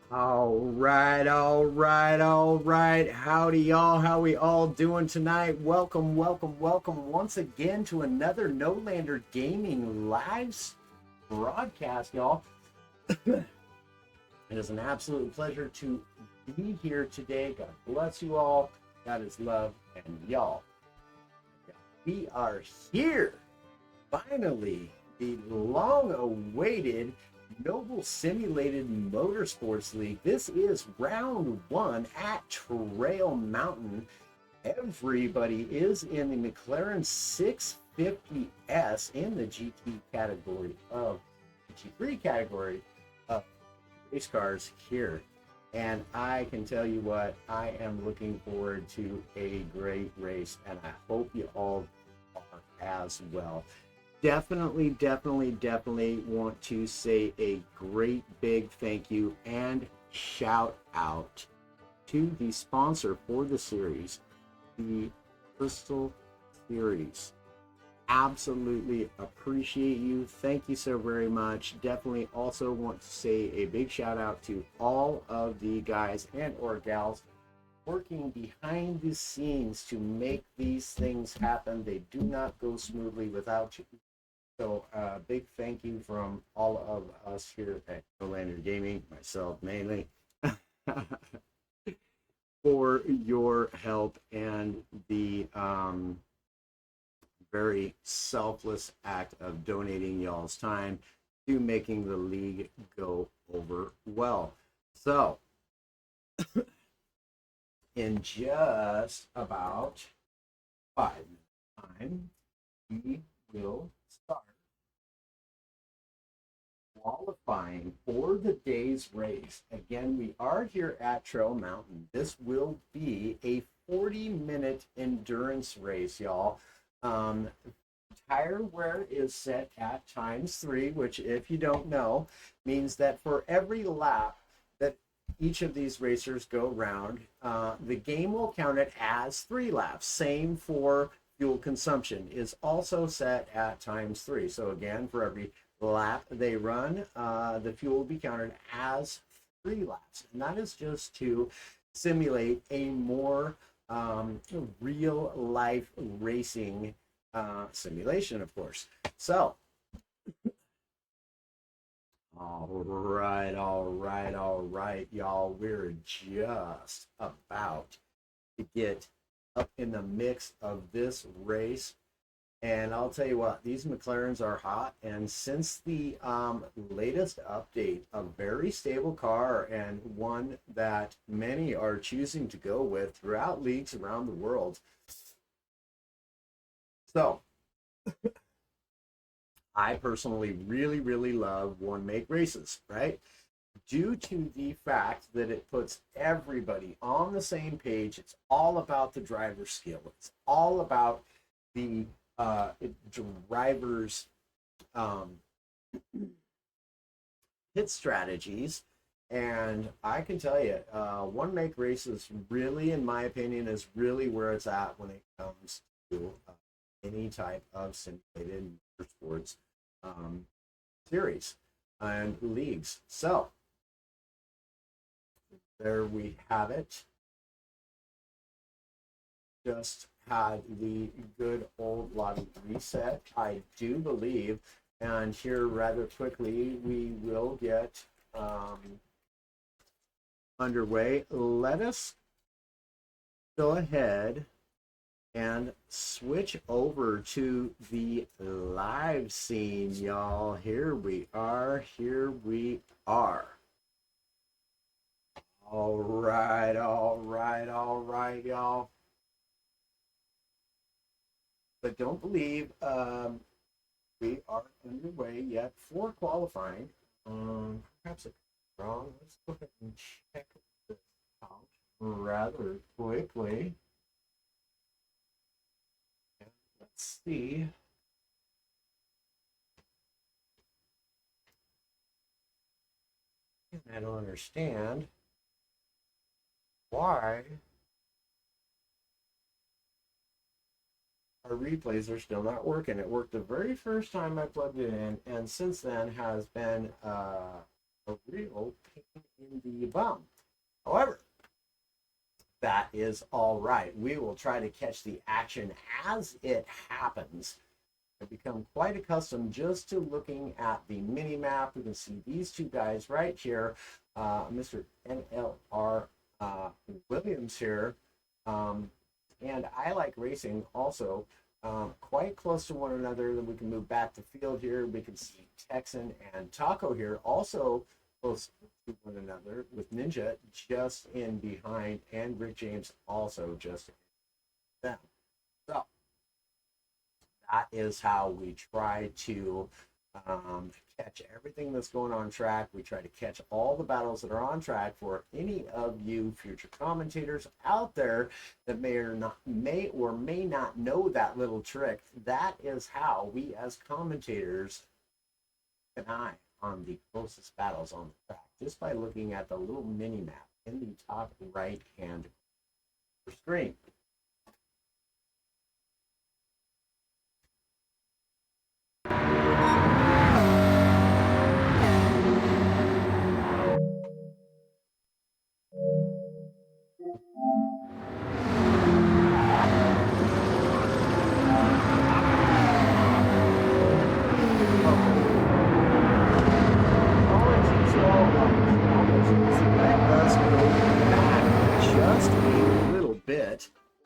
All right. Howdy, y'all. How we all doing tonight? Welcome once again to another No Lander Gaming live broadcast, y'all. It is an absolute pleasure to be here today. God bless you all. God is love, and y'all, we are here. Finally, the long-awaited Noble Simulated Motorsports League. This is round one at Trail Mountain. Everybody is in the McLaren 650S in the GT category of GT3 category of race cars here. And I can tell you what, I am looking forward to a great race, and I hope you all are as well. Definitely want to say a great big thank you and shout out to the sponsor for the series, the Crystal Series. Absolutely appreciate you. Thank you so very much. Definitely also want to say a big shout out to all of the guys and or gals working behind the scenes to make these things happen. They do not go smoothly without you. So big thank you from all of us here at No Lander Gaming, myself mainly, for your help and the very selfless act of donating y'all's time to making the league go over well. So in just about 5 minutes time, we will start qualifying for the day's race. Again, we are here at Trail Mountain. This will be a 40-minute endurance race, y'all. Tire wear is set at ×3, which, if you don't know, means that for every lap that each of these racers go round, the game will count it as 3 laps. Same for fuel consumption is also set at ×3. So again, for every lap they run, the fuel will be counted as 3 laps. And that is just to simulate a more real life racing simulation, of course. So, all right, y'all. We're just about to get up in the mix of this race. And I'll tell you what, these McLarens are hot. And since the latest update, a very stable car and one that many are choosing to go with throughout leagues around the world. So, I personally really love one make races, right? Due to the fact that it puts everybody on the same page. It's all about the driver's skill. It's all about the drivers' pit strategies. And I can tell you, one make races really, in my opinion, is really where it's at when it comes to any type of simulated motorsports series and leagues. So there we have it. Just had the good old lobby reset, I do believe, and here rather quickly we will get underway. Let us go ahead and switch over to the live scene, y'all. Here we are. All right, y'all. But don't believe we are underway yet for qualifying. Perhaps it's wrong. Let's go ahead and check this out rather quickly. Let's see. I don't understand why our replays are still not working. It worked the very first time I plugged it in, and since then has been a real pain in the bum. However, that is all right. We will try to catch the action as it happens. I've become quite accustomed just to looking at the mini map. We can see these two guys right here, Mr. NLR Williams here. And I like racing also quite close to one another. Then we can move back to field here. We can see Texan and Taco here also close to one another, with Ninja just in behind and Rick James also just in them. So that is how we try to catch everything that's going on track. We try to catch all the battles that are on track for any of you future commentators out there that may or may not know that little trick. That is how we as commentators keep an eye on the closest battles on the track, just by looking at the little mini map in the top right hand screen.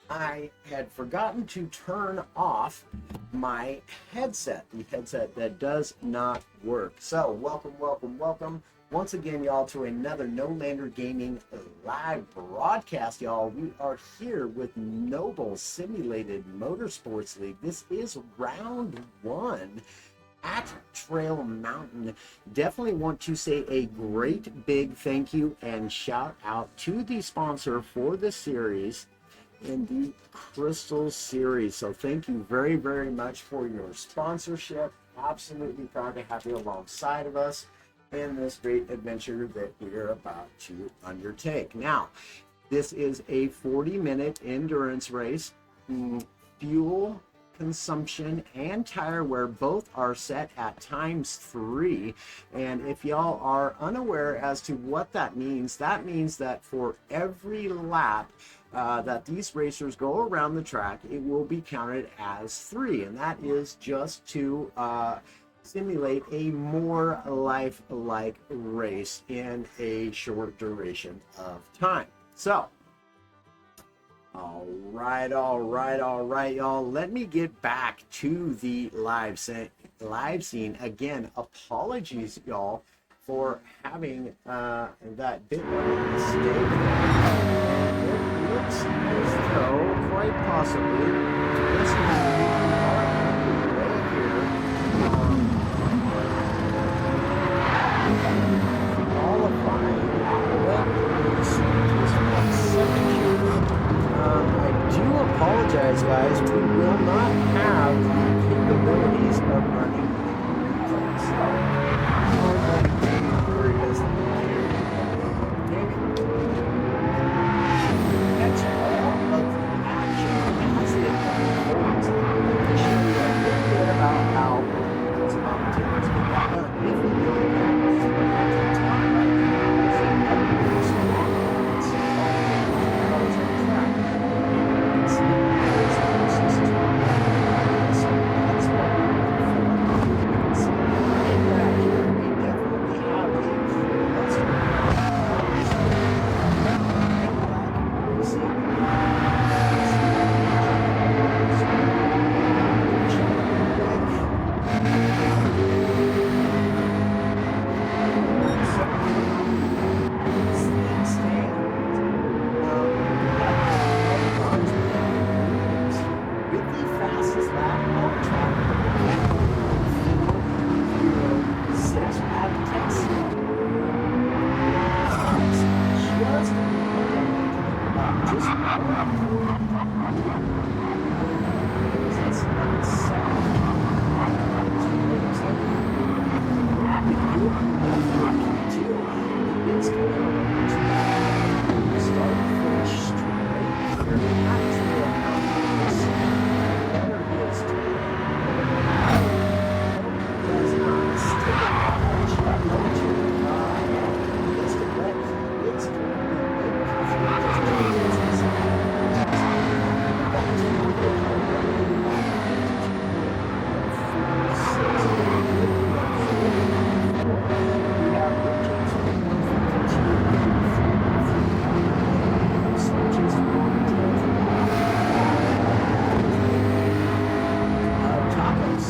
I had forgotten to turn off my headset, the headset that does not work. So welcome once again, y'all, to another No Lander Gaming live broadcast, y'all. We are here with Noble Simulated Motorsports League. This is round 1 at Trail Mountain. Definitely want to say a great big thank you and shout out to the sponsor for the series in the Crystal Series. So thank you very, very much for your sponsorship. Absolutely proud to have you alongside of us in this great adventure that we're about to undertake. Now, this is a 40-minute endurance race. Fuel consumption and tire wear both are set at ×3, and if y'all are unaware as to what that means that for every lap that these racers go around the track, it will be counted as 3, and that is just to simulate a more lifelike race in a short duration of time. So all right, y'all. Let me get back to the live scene. Again, apologies, y'all, for having that bit of a mistake. It looks as though, quite possibly, this is qualifying. I do apologize, guys. We will not have the capabilities of running replays. Catch all of the action as it unfolds. To show you a little bit about how those commentators get that done. If we do it,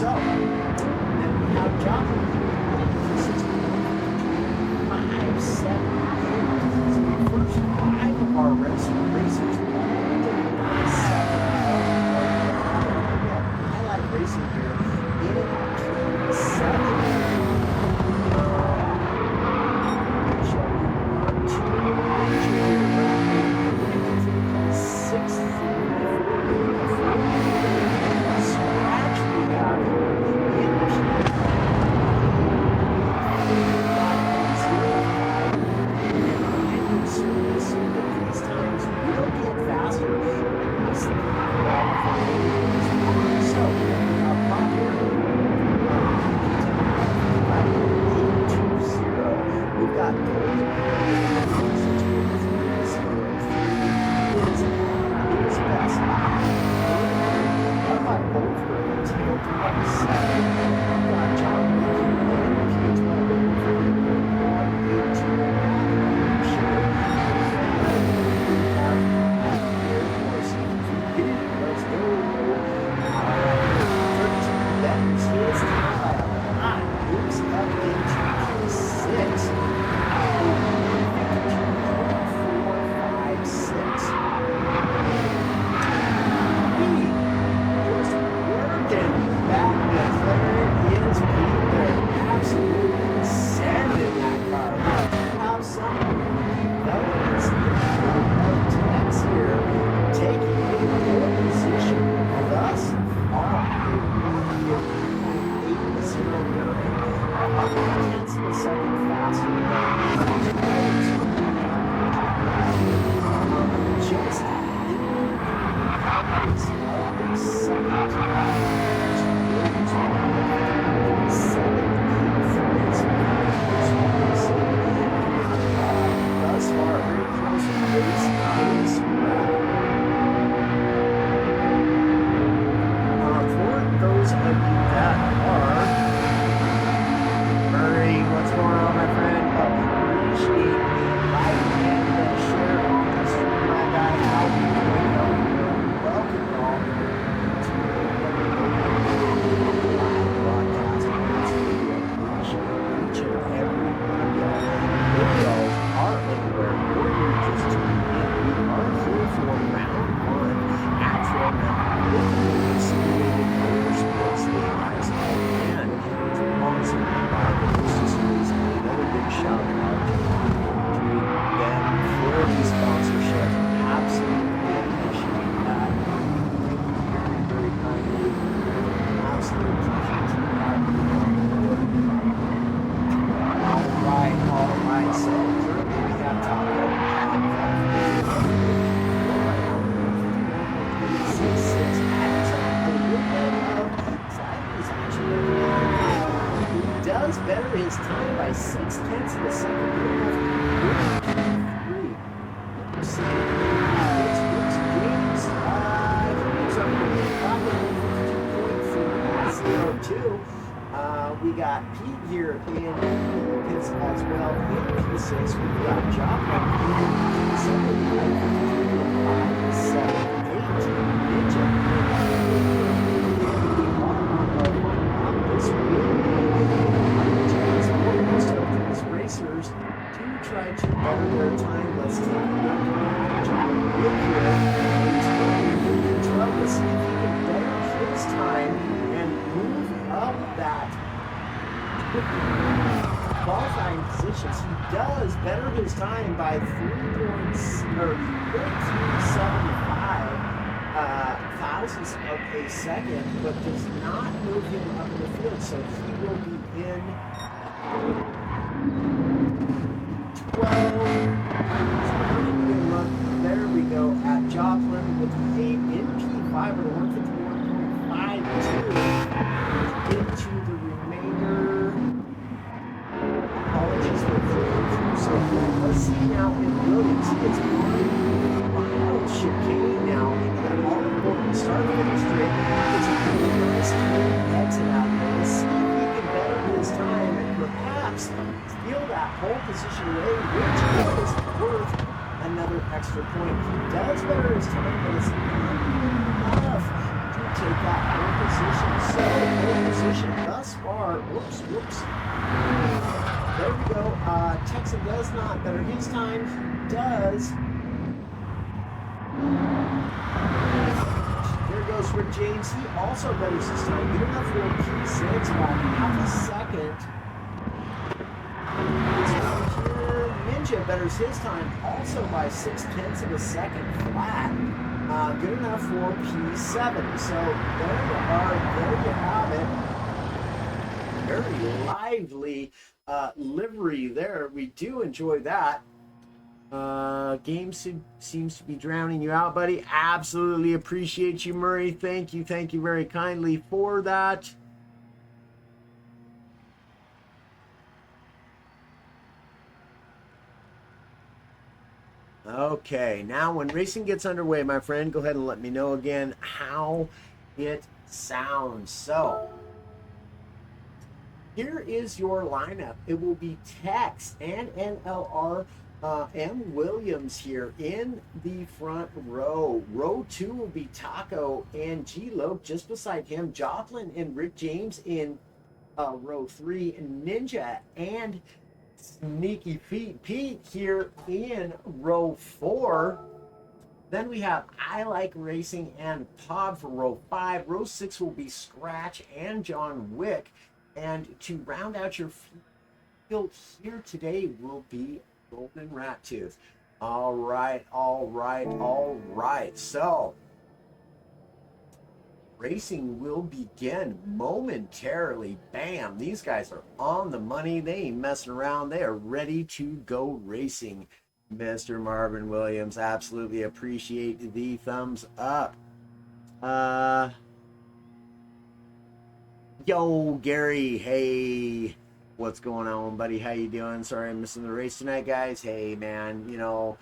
So, then we have Joplin. 5-7-8. So the first 5 of our racers highlight racing here in P7. Better his time by 6/10 of a second. We got Pete here in P6 as well. In P6, we've got Joplin in P7, 5-7-8. Ninja. Racers to try to better their time. Let's take a look at Joplin here. He's going to see if he can better his time and move up that qualifying positions. He does better his time by 3.75 thousandths of a second, but does not move him up in the field. So he will be in 12. There we go at Joplin with a NP5 or 151.52 into the remainder. Apologies for flipping through so quick. Let's see now in Williams. It's on mild chicane now into that all important start finish straight. It's a really nice exit out there. Let's see if he can better his time and perhaps steal that pole position away, which is worth another extra point. He does better his time, but it's not enough to take that pole position. So, pole position thus far. Whoops. There we go. Texan does not better his time. Does. There goes Rick James. He also betters his time. Good enough for a P6 by half a second. Here, Ninja betters his time also by 0.6 of a second flat. Good enough for P7. So there you are. There you have it. Very lively livery there. We do enjoy that. Game seems to be drowning you out, buddy. Absolutely appreciate you, Murray. Thank you very kindly for that. Okay, now when racing gets underway, my friend, go ahead and let me know again how it sounds. So here is your lineup. It will be Tex and NLR M. Williams here in the front row. Row 2 will be Taco and G. Loke just beside him. Joplin and Rick James in row 3. Ninja and Sneaky Feet Pete here in row 4. Then we have I Like Racing and Pod for row 5. Row 6 will be Scratch and John Wick. And to round out your field here today will be Golden Rat Tooth. All right. So racing will begin momentarily. Bam, these guys are on the money. They ain't messing around. They are ready to go racing. Mr. Marvin Williams, absolutely appreciate the thumbs up. Yo, Gary, hey, what's going on, buddy? How you doing? Sorry I'm missing the race tonight, guys. Hey, man, you know,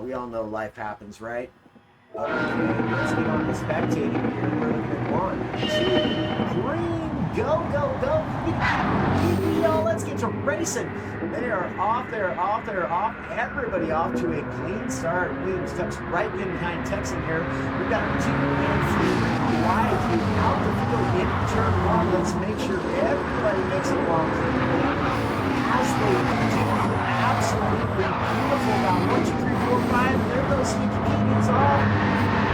we all know life happens, right? Okay, let's get on the spectating here. We're looking at 1, 2, green, go. Y'all, let's get to racing. They are off. Everybody off to a clean start. Williams tucks right in behind Texan here. We've got 2 and 3 wide out the field in turn 1. Let's make sure everybody makes it along. As they do, absolutely beautiful. Now 1, 2, 3, 4, 5. There goes Sneaky Pete off.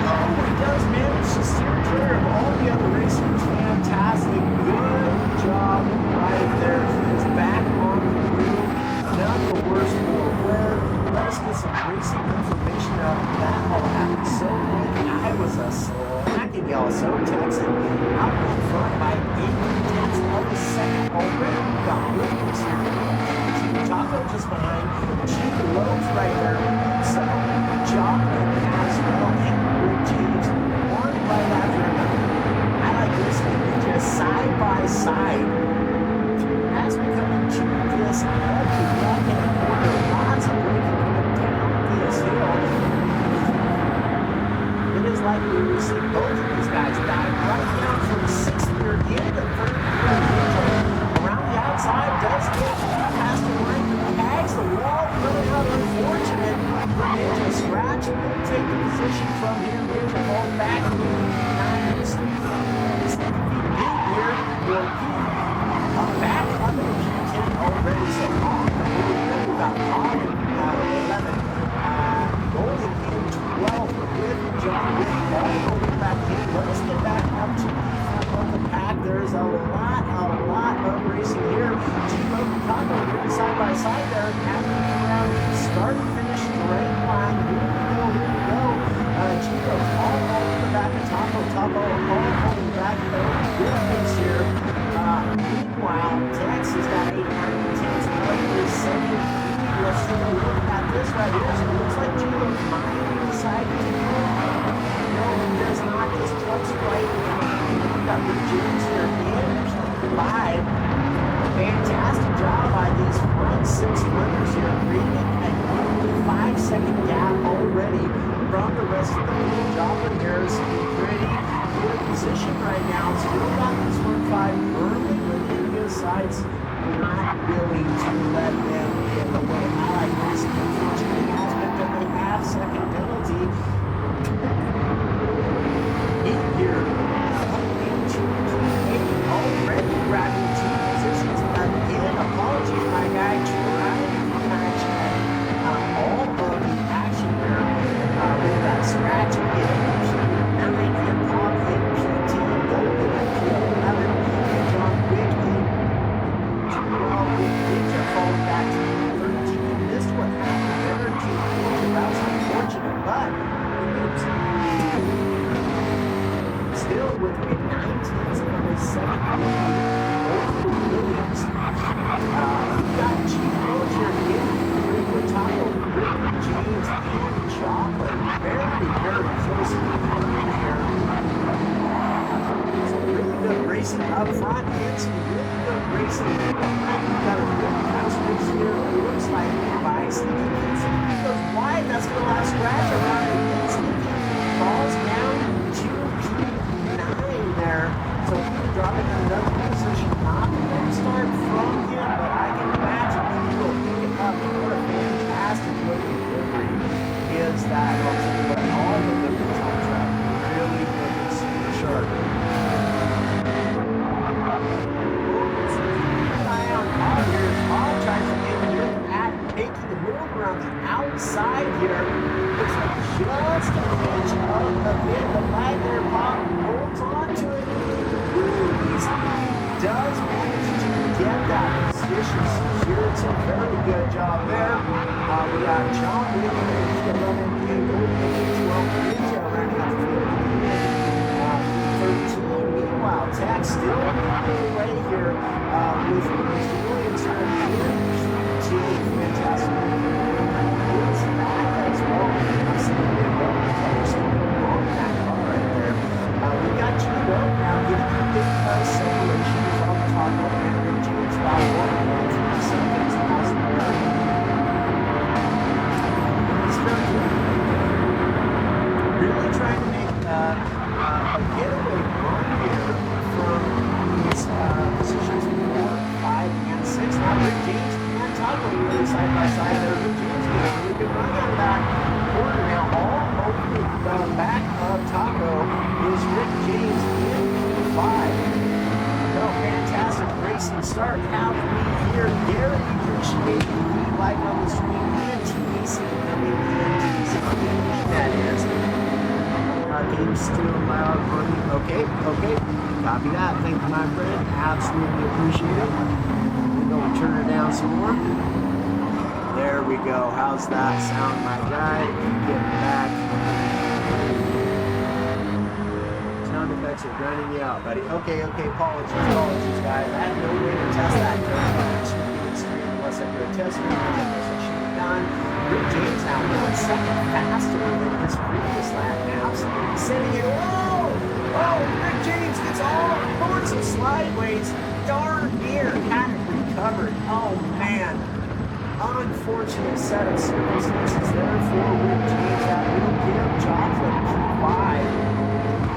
Oh, he does manage to steer clear of all the other racers. Fantastic. Good job right there. He's back on the wheel. None the worse for wear. Let us get some racing information out of that. All happened so quick. I was slacking y'all. So Texan out in front by 8 tenths of a second already. We got Williams here. Taco just behind. G. Lowe's right there. So Joplin as well. And Rick James, one right after another. I like this one. Just side by side. As we come into this heavy left-hand corner, lots of braking coming down this hill. It is likely we see both of these guys dive right down from 6th gear into 3rd gear. Around the outside, does get past the line, tags the wall, really unfortunate. Ninja Scratch will take the position from him. Ninja ball back to 9. Sneaky Feet Pete here will be back under the P10 already. So on the move, we've got on 11. Golden in 12 with John Wick all going back in. Let us get back up to the front of the pack. There's a lot of racing here. G-Lo and Taco here side by side there. Having around start and finish straight line. Here we go. G-Lo all over the back of Taco. Taco all over the back of good pace here. Meanwhile, Tex has got 8 tenths of his second lead. Let's take a look at this right here. So it looks like G-Lo might decide to take it. No, he does not. Just tucks right in. We've got Rick James here in P5. Fantastic job by these front 6 runners here, creating a 5-second gap already from the rest of the field. Joplin here is pretty good position right now. Still got this front 5 early with the sides, not willing to let them get away. I like this. Unfortunately, has picked up a half-second penalty. Here, into P8 already. still with the 19s and the 17 over Williams. We've got Gene Roger in with Taco, Rick James, and Chocolate. Very, very close to the front here. Some really good racing up front and some really good racing in the back. We've got a really nice race here. It looks like by Sneaky Sneaky goes wide. That's going to allow scratch around it. Sneaky falls down to P9 there. So he can drop it in another position. Not a good start from him, but I can imagine he will pick it up. What a fantastic looking delivery is that. I'll tell you what, all the deliveries on track really looking super sharp. Paul tries to get here at making the move around the outside here. Looks like just an inch of a bit. The flag there, Paul holds on to it. He does manage to get that position secured. So very good job there. We got John Williams still running in as well. Ninja running up the field. 13. Meanwhile, Tech still away here with Mr. Williams here in fantastic. It's that as well. I'm seeing it on that car right there. We got Gino now getting a big separation from Taco and James about 1.3 seconds. Really trying to make a getaway run here from these positions 4, 5, and 6. Now Rick James and Taco really side by side there. Rick James getting a really good run out of that corner now. All over the back of Taco is Rick James in P5. No, fantastic racing start. How can we hear Gary appreciate the lead like on the screen and TBC coming in to that is. Our game's still loud, money. Okay. Copy that. Thank you, my friend. Absolutely appreciate it. We're going to turn it down some more. There we go. How's that sound, my guy? Get back. Sound effects are grinding me out, buddy. Okay. Apologies, guys. I had no way to test that extreme unless I do a test. Done. Rick James now 1 second faster than his previous lap. Absolutely sending it. Oh, Rick James gets all sorts of slideways. Darn near had it recovered. Oh man. Unfortunate set of circumstances there for Rick James. That will give Chocolate P5.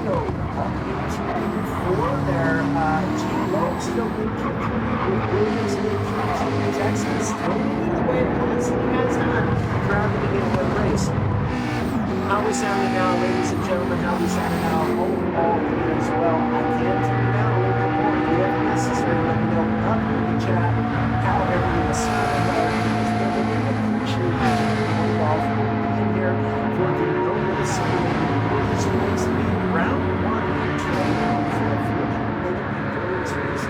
Go up into Q4 there. Gene Lowe still in Q3 with Williams in Q2. Texas still leading the way as he has done throughout the beginning of the race. How we sounding now, ladies and gentlemen? How we sounding now? Overall here as well. I can turn it down a little bit more if necessary. Let me know up in the chat how everything is sounding. Appreciate you all for being here for the Road Motorsports League Round 1 training for the endurance race.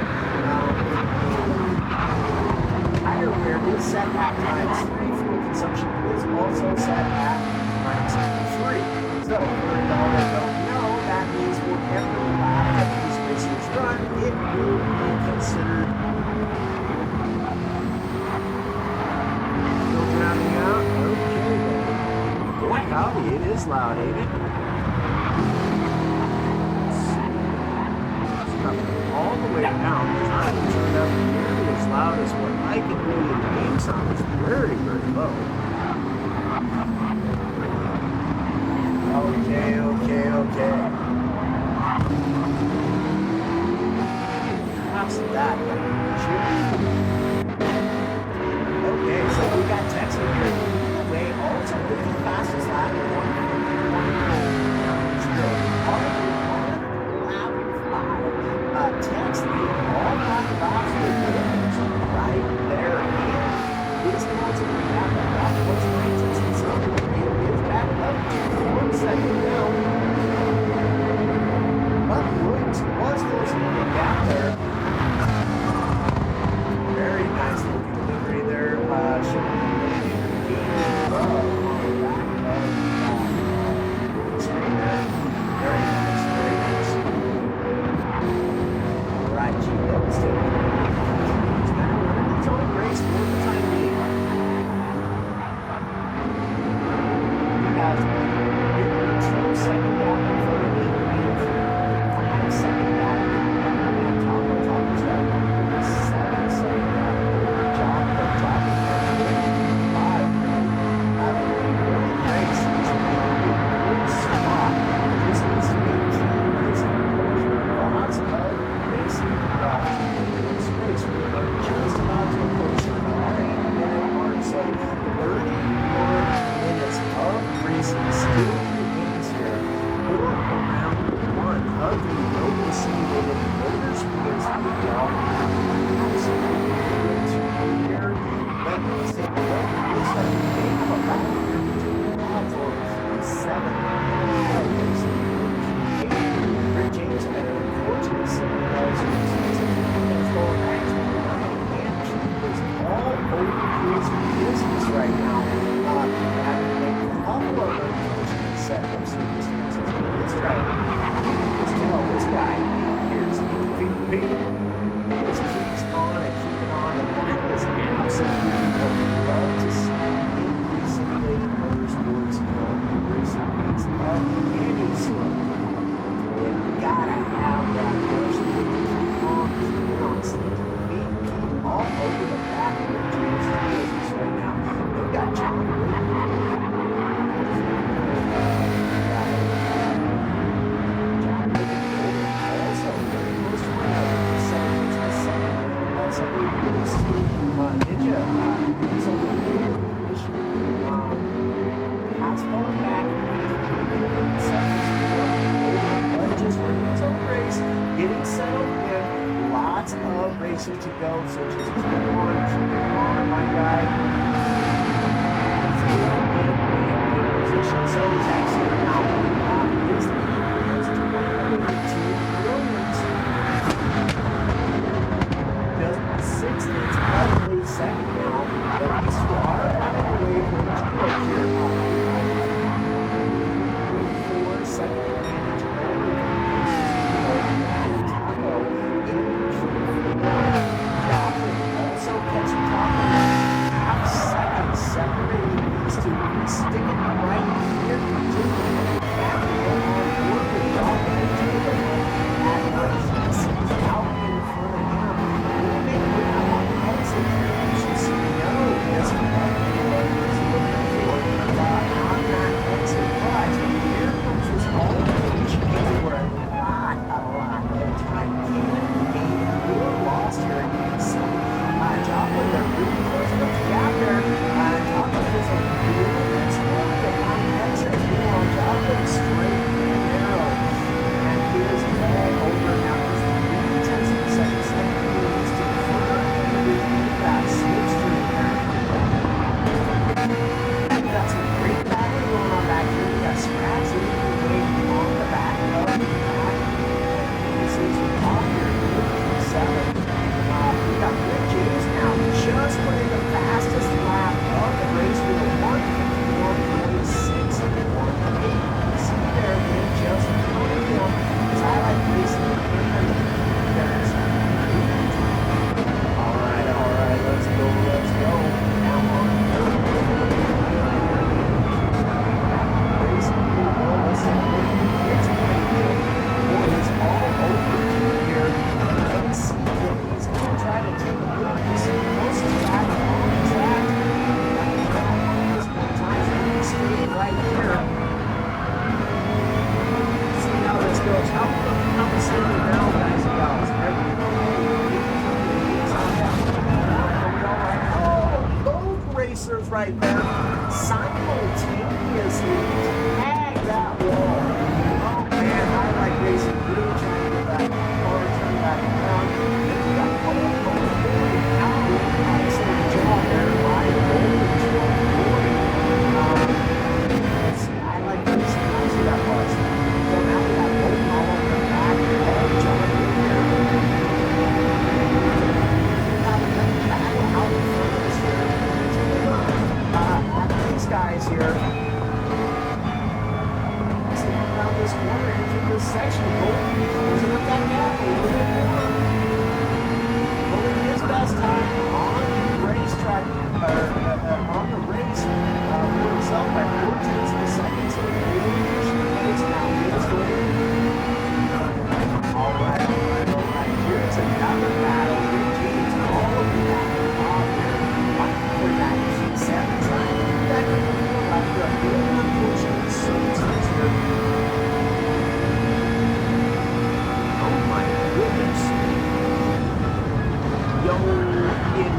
Tire wear is set at times 3. Fuel consumption is also set at times 3. So, for y'all that don't know, that means whatever lap that these racers run, it will be considered. Still drowning out? Okay. Boy, howdy, it is loud, ain't it? Let's see. It's coming all the way down. It's not even turned up nearly as loud as what I can hear in the game sound. It's very, very low. Okay. How's that? Okay, so we got Texas here. They also did the fastest lap in 1:1.5. Tex leading all 5 laps with Williams right there. And his ultimate lap that was 19 and something. It is back up to 1 second down. But Williams was closing the gap there. Very nice looking delivery there. Should have been on the back of the screen there. Very nice. It's only race for the time being. He has a 2-second gap in front of me and 5-second gap on top of Taco's got a 7-second gap. Job of Taco. 5. Having a great race. He's in a good spot. This needs to be a key race. Lots of racing left in this race. We are just about to approach the 9-minute mark. So 31 minutes of racing still remains here for round 1 of the Nova Simulated Motorsports Weekend. Absolutely good to be here. Let's take a look. It looks like we may have a battle here between the odds for the 7th racing. Rick James had unfortunately seen those and for back to and is all over his business right now. Having a couple of unfortunate setup circumstances. Let's try it. Let's tell this guy here's MVP. Just keeps on and keeping on, and that is absolutely what we love to see in these simulated motorsports racing meets of any sort. You gotta have that push to keep on keeping on. Keep all over the back of the team's business right now. They've got John also very close to one another. Somebody goes to Ninja. So Pat's falling back. Just winning his own race, getting settled in. Lots of racing to go, so just keep on, my guy. In position, so he's actually now his lead is 22 Williams. Just 6 minutes probably second now, but he's far out of the way for his group here. 4-second advantage. Also catching Taco. Half second separating these two. Sticking right here.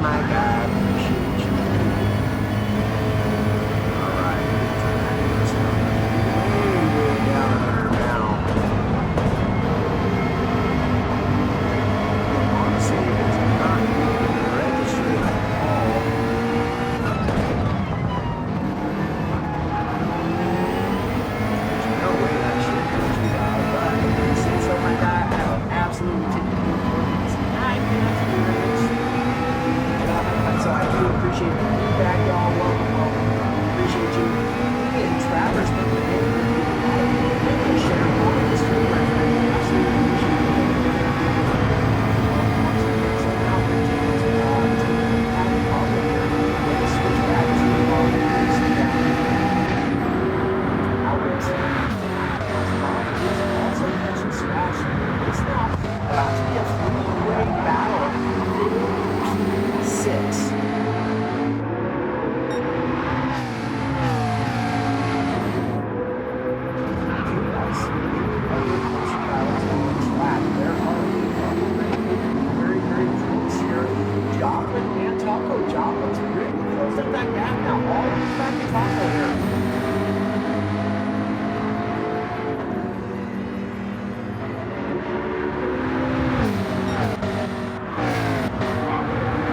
my God. Appreciate you. All right. Just way down there now. Honestly, it's not registering at all. There's no way that should go too loud, but if you say so like that, I will absolutely take it because I can actually so I do appreciate the feedback, y'all. Welcome. Appreciate you. And Travers, sharing all of this stream, my friend. Absolutely appreciate it. So now we're taking to have a problem here. Let's switch back to all of this down. Now we're also catching scratch. It's now about to be a three-way battle. Six. Very close here. Joplin and Taco. Joplin's really close up that gap now. All the way back to Taco here.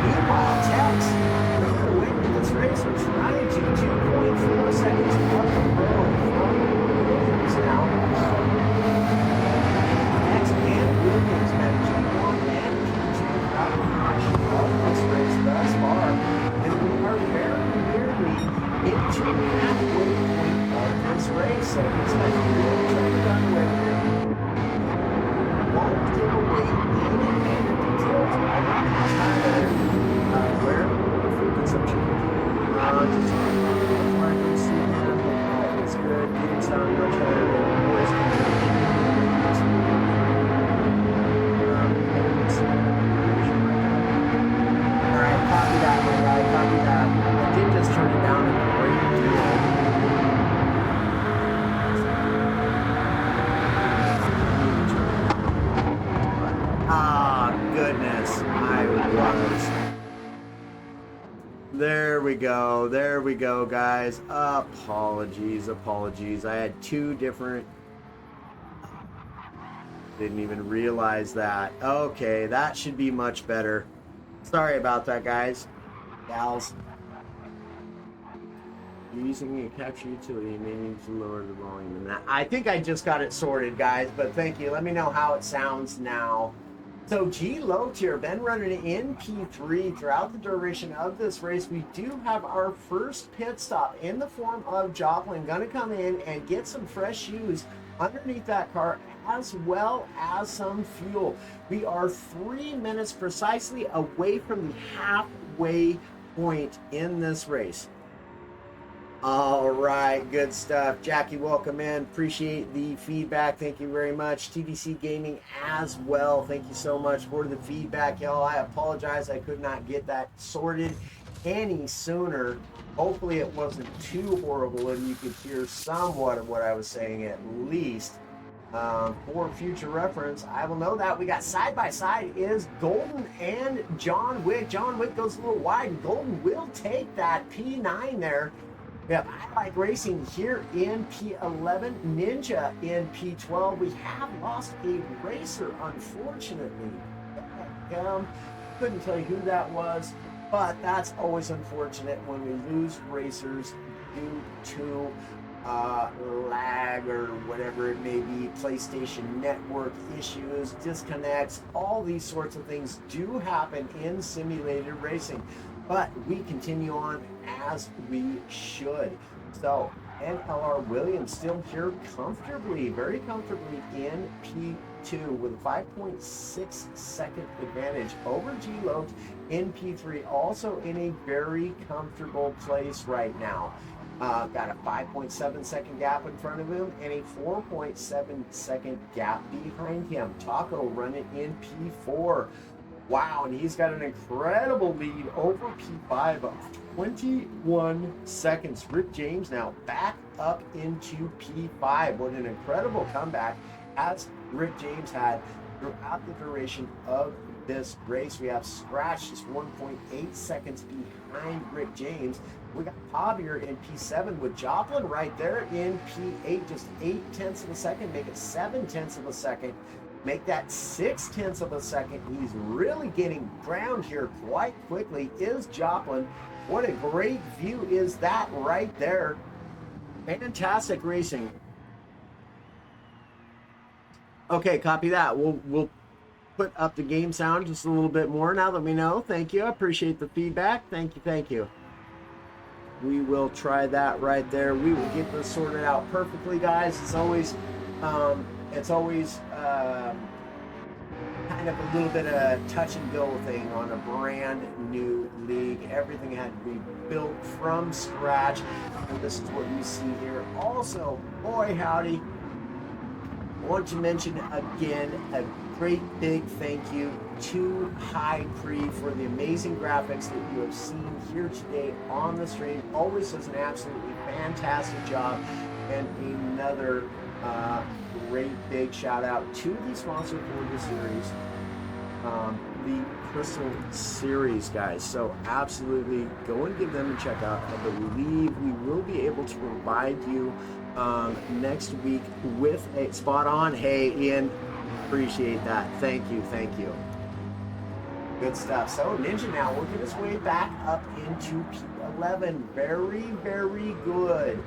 Meanwhile, Tex, winning this race was 92.4 seconds up the road from Williams now. Tex and Williams had G1 and P2 out of this race thus far, and we are very nearly into the halfway point of this race. So it's like really trying to run away here. Won't give away any details. I got this time where food consumption. Just before I can see him, it's good. Didn't sound much better than the boys can do. Alright, copy that, my guy. Copy that. I did just turn it down in the radio deal. Ah, goodness, I was. There we go, guys. Apologies. I had two different. Didn't even realize that. Okay, that should be much better. Sorry about that, guys. Gals. Using a capture utility, may need to lower the volume in that. I think I just got it sorted, guys, but thank you. Let me know how it sounds now. So G Low here, been running in P3 throughout the duration of this race. We do have our first pit stop in the form of Joplin going to come in and get some fresh shoes underneath that car, as well as some fuel. We are 3 minutes precisely away from the halfway point in this race. All right, good stuff. Jackie, welcome in. Appreciate the feedback. Thank you very much. TDC Gaming as well. Thank you so much for the feedback, y'all. I apologize. I could not get that sorted any sooner. Hopefully it wasn't too horrible and you could hear somewhat of what I was saying at least. For future reference, I will know that we got side by side is Golden and John Wick. John Wick goes a little wide and Golden will take that P9 there. We have I Like Racing here in P11, Ninja in P12. We have lost a racer, unfortunately. Couldn't tell you who that was, but that's always unfortunate when we lose racers due to lag or whatever it may be, PlayStation Network issues, disconnects, all these sorts of things do happen in simulated racing. But we continue on as we should. So NLR Williams still here comfortably, very comfortably in P2 with a 5.6 second advantage over G-Load in P3, also in a very comfortable place right now. Got a 5.7 second gap in front of him and a 4.7 second gap behind him. Taco running in P4. Wow, and he's got an incredible lead over P5 of 21 seconds. Rick James now back up into P5. What an incredible comeback as Rick James had throughout the duration of this race. We have Scratch just 1.8 seconds behind Rick James. We got Bob here in P7 with Joplin right there in P8, just 0.8 of a second, make it 0.7 of a second. Make that 0.6 of a second. He's really getting ground here quite quickly, is Joplin. What a great view is that right there. Fantastic racing. Okay, copy that. We'll put up the game sound just a little bit more now that we know. Thank you. I appreciate the feedback. Thank you. Thank you. We will try that right there. We will get this sorted out perfectly, guys. It's always kind of a little bit of touch and go thing on a brand new league. Everything had to be built from scratch. And this is what you see here. Also, boy howdy, I want to mention again a great big thank you to High Pre for the amazing graphics that you have seen here today on the stream. Always does an absolutely fantastic job. And another great big shout out to the sponsor for the series, the Crystal Series, guys. So absolutely go and give them a check out. I believe we will be able to provide you next week with a spot on. Hey Ian, appreciate that. Thank you. Good stuff. So Ninja now working his way back up into P11. Very good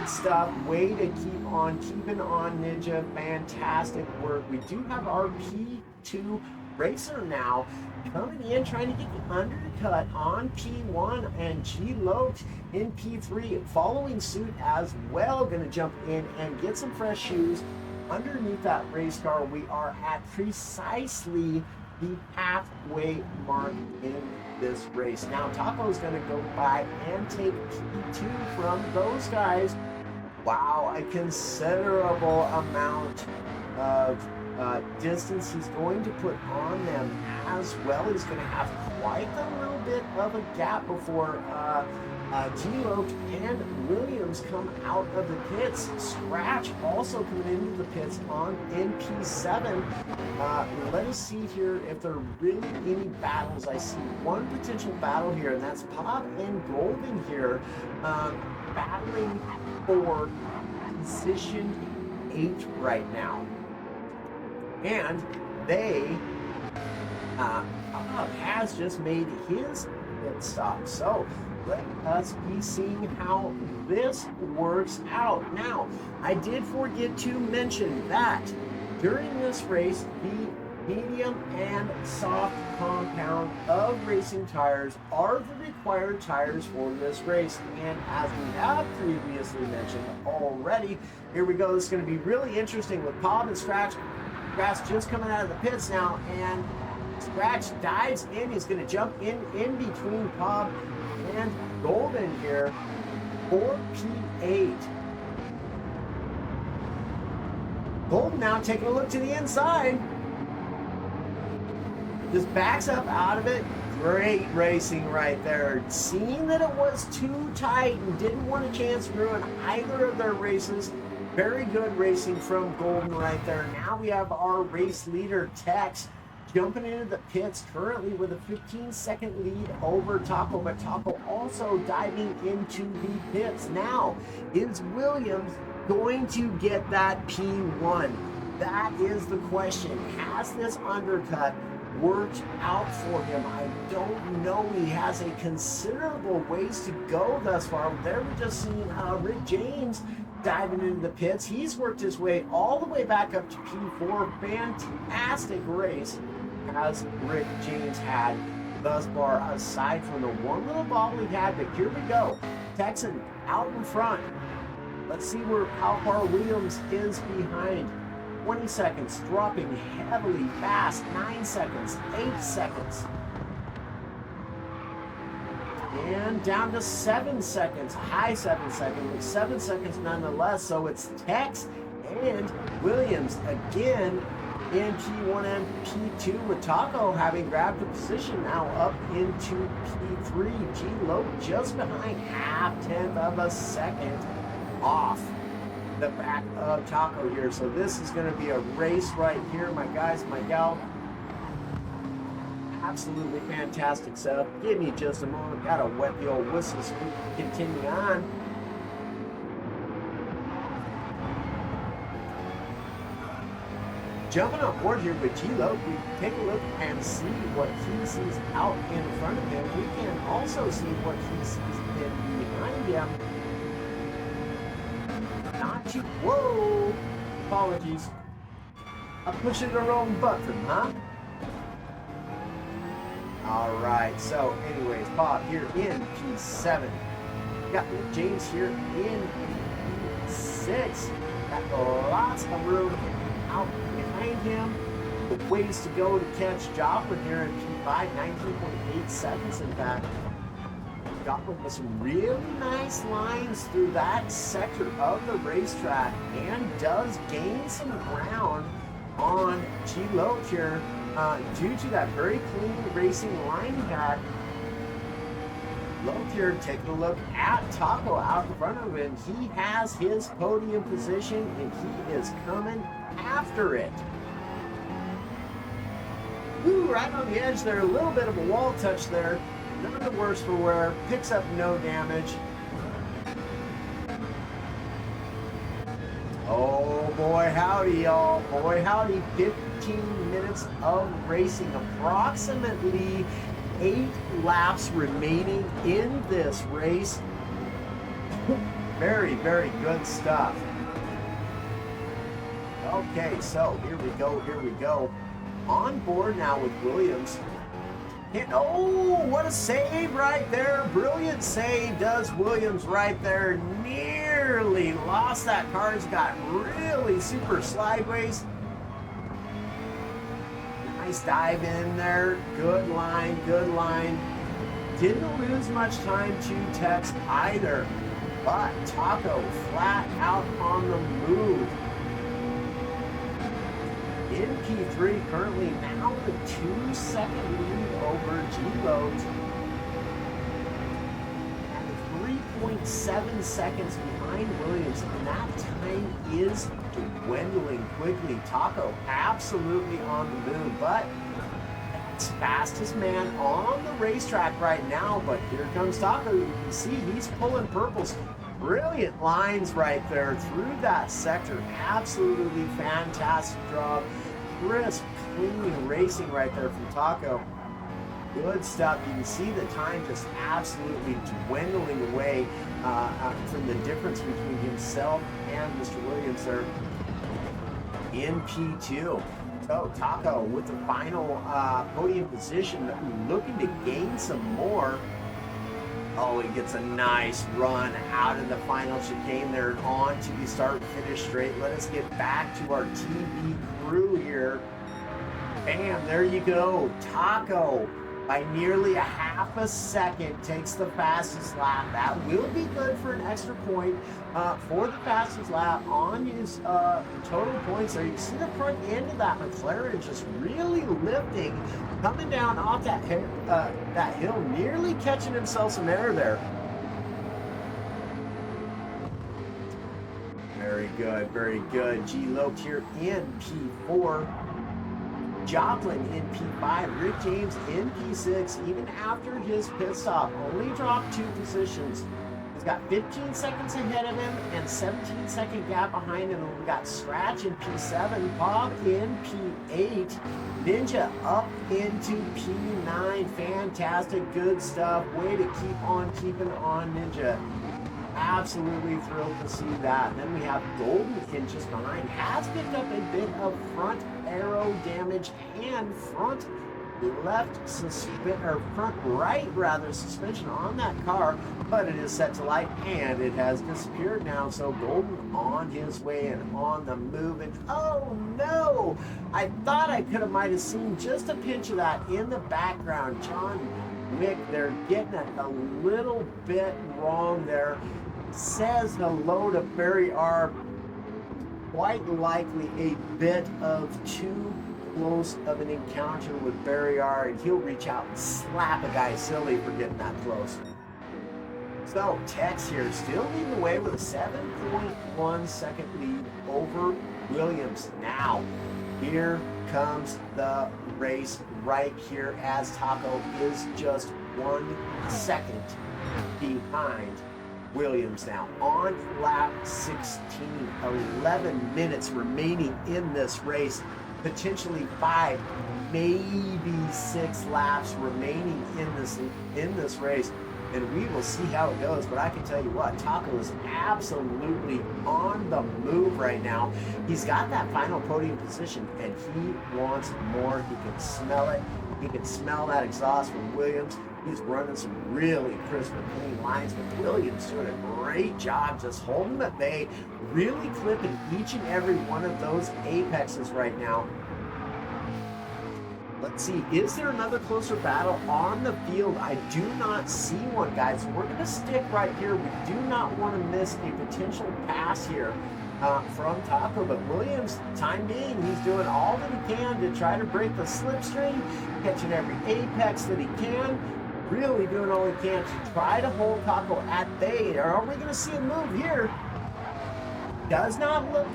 stuff. Way to keep on keeping on, Ninja. Fantastic work. We do have our P2 racer now coming in, trying to get the undercut on P1, and G Loach in P3 following suit as well. Gonna jump in and get some fresh shoes underneath that race car. We are at precisely the halfway mark in this race. Now Taco's gonna go by and take P2 from those guys. Wow, a considerable amount of distance he's going to put on them as well. He's going to have quite a little bit of a gap before G-Loach and Williams come out of the pits. Scratch also coming into the pits on NP7. Let us see here if there are really any battles. I see one potential battle here, and that's Pop and Golden here battling for position 8 right now. And they has just made his pit stop. So let us be seeing how this works out. Now, I did forget to mention that during this race, the medium and soft compound of racing tires are the required tires for this race. And as we have previously mentioned already, here we go. This is going to be really interesting with Bob and Scratch. Scratch just coming out of the pits now, and Scratch dives in. He's going to jump in between Bob and Golden here for P8. Golden now taking a look to the inside. Just backs up out of it. Great racing right there. Seeing that it was too tight and didn't want a chance to ruin either of their races. Very good racing from Golden right there. Now we have our race leader, Tex, jumping into the pits currently with a 15-second lead over Taco, but Taco also diving into the pits. Now, is Williams going to get that P1? That is the question. Has this undercut worked out for him? I don't know. He has a considerable ways to go thus far. There we just seen Rick James diving into the pits. He's worked his way all the way back up to P4. Fantastic race as Rick James had thus far, aside from the one little bobble he had. But here we go. Texan out in front. Let's see how far Williams is behind. 20 seconds, dropping heavily fast. 9 seconds, 8 seconds. And down to 7 seconds, high 7 seconds, but 7 seconds nonetheless. So it's Tex and Williams again in P1 and P2, with Taco having grabbed the position now up into P3. G-Lope just behind, 0.5 of a second off the back of Taco here. So this is going to be a race right here, my guys, my gal. Absolutely fantastic stuff. Give me just a moment. Gotta wet the old whistle so we can continue on. Jumping on board here with G-Lo, we take a look and see what he sees out in front of him. We can also see what he sees in behind him. Not too, whoa, apologies. I'm pushing the wrong button, huh? All right, so anyways, Bob here in P7. We got James here in P6. Got lots of room out behind him. The ways to go to catch Joplin here in P5, 19.8 seconds in fact. Joplin with some really nice lines through that sector of the racetrack and does gain some ground on G-Lo here due to that very clean racing line he had. Lowe here taking a look at Taco out in front of him. He has his podium position and he is coming after it. Ooh, right on the edge there, a little bit of a wall touch there. None the worse for wear, picks up no damage. Oh boy howdy y'all, boy howdy, 15 minutes of racing, approximately 8 laps remaining in this race. Very, very good stuff. Okay, so here we go, here we go. On board now with Williams. And oh, what a save right there. Brilliant save does Williams right there. Nearly lost that car. It's got really super sideways. Nice dive in there. Good line, good line. Didn't lose much time to Tex either. But Taco flat out on the move. In P3, currently now the 2-second lead over G-Lo. And 3.7 seconds behind Williams, and that time is dwindling quickly. Taco absolutely on the move, but that's fastest man on the racetrack right now. But here comes Taco. You can see he's pulling purples. Brilliant lines right there through that sector. Absolutely fantastic job. Crisp, clean racing right there from Taco. Good stuff. You can see the time just absolutely dwindling away from the difference between himself and Mr. Williams there in P2. So Taco with the final podium position, looking to gain some more. Oh, he gets a nice run out of the final chicane there on to the start finish straight. Let us get back to our TV crew here. Bam, there you go. Taco by nearly a half a second takes the fastest lap. That will be good for an extra point for the fastest lap on his total points there. You can see the front end of that McLaren just really lifting, coming down off that hill, nearly catching himself some air there. Very good, very good. G-Lo here in P4. Joplin in P5, Rick James in P6, even after his pit stop, only dropped 2 positions. He's got 15 seconds ahead of him and 17-second gap behind him. And we got Scratch in P7, Bob in P8, Ninja up into P9. Fantastic, good stuff. Way to keep on keeping on, Ninja. Absolutely thrilled to see that. And then we have Golden in just behind. Has picked up a bit of front aero damage and front right suspension on that car, but it is set to light and it has disappeared now. So Golden on his way and on the move. And oh no, I thought I might have seen just a pinch of that in the background. John Wick, they're getting it a little bit wrong there. Says hello to Barry R. Quite likely a bit of too close of an encounter with Barry R, and he'll reach out and slap a guy silly for getting that close. So Tex here still leading the way with a 7.1 second lead over Williams. Now here comes the race right here as Taco is just 1 second behind Williams now on lap 16. 11 minutes remaining in this race, potentially 5, maybe 6 laps remaining in this race, and we will see how it goes. But I can tell you what, Taco is absolutely on the move right now. He's got that final podium position, and he wants more. He can smell it. He can smell that exhaust from Williams. He's running some really crisp and clean lines, but Williams doing a great job just holding at bay, really clipping each and every one of those apexes right now. Let's see, is there another closer battle on the field? I do not see one, guys. We're going to stick right here. We do not want to miss a potential pass here from Taco, but Williams, time being, he's doing all that he can to try to break the slipstream, catching every apex that he can, really doing all he can to try to hold Taco at bay. Are we going to see a move here? Does not look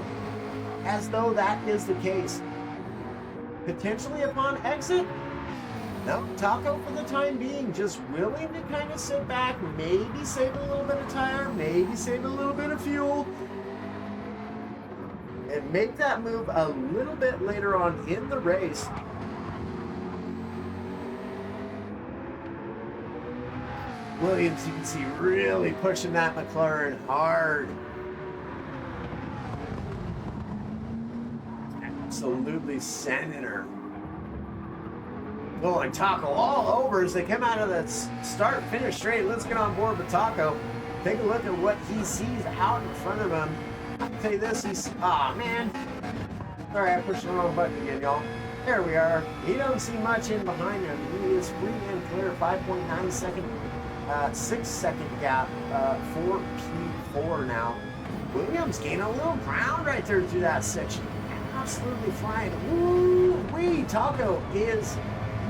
as though that is the case. Potentially upon exit? No, Taco for the time being just willing to kind of sit back, maybe save a little bit of tire, maybe save a little bit of fuel, and make that move a little bit later on in the race. Williams, you can see, really pushing that McLaren hard. Absolutely sending her. Oh, and Taco all over as they come out of that start-finish straight. Let's get on board with Taco. Take a look at what he sees out in front of him. I'll tell you this, man. Sorry, I pushed the wrong button again, y'all. There we are. He don't see much in behind him. He is free and clear, 5.9 second, 6 second gap for P4 now. Williams gaining a little ground right there through that section. Absolutely flying. Woo-wee. Taco is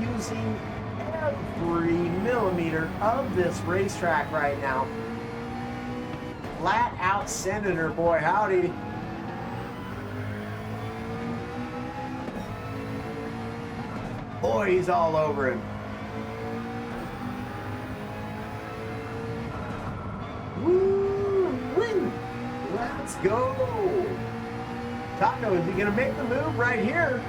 using every millimeter of this racetrack right now. Flat out sending her, boy, howdy. Boy, he's all over him. Woo-wee. Let's go. Taco, is he going to make the move right here?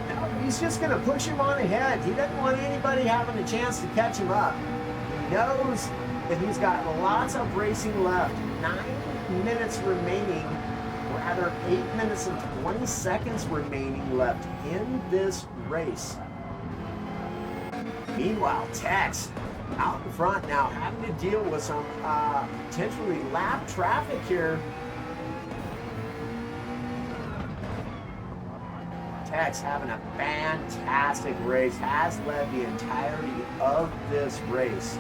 No, he's just going to push him on ahead. He doesn't want anybody having a chance to catch him up. He knows that he's got lots of racing left. 9 minutes remaining, rather 8 minutes and 20 seconds remaining left in this race. Meanwhile, Tex out in front now, having to deal with some potentially lap traffic here. Tex having a fantastic race, has led the entirety of this race.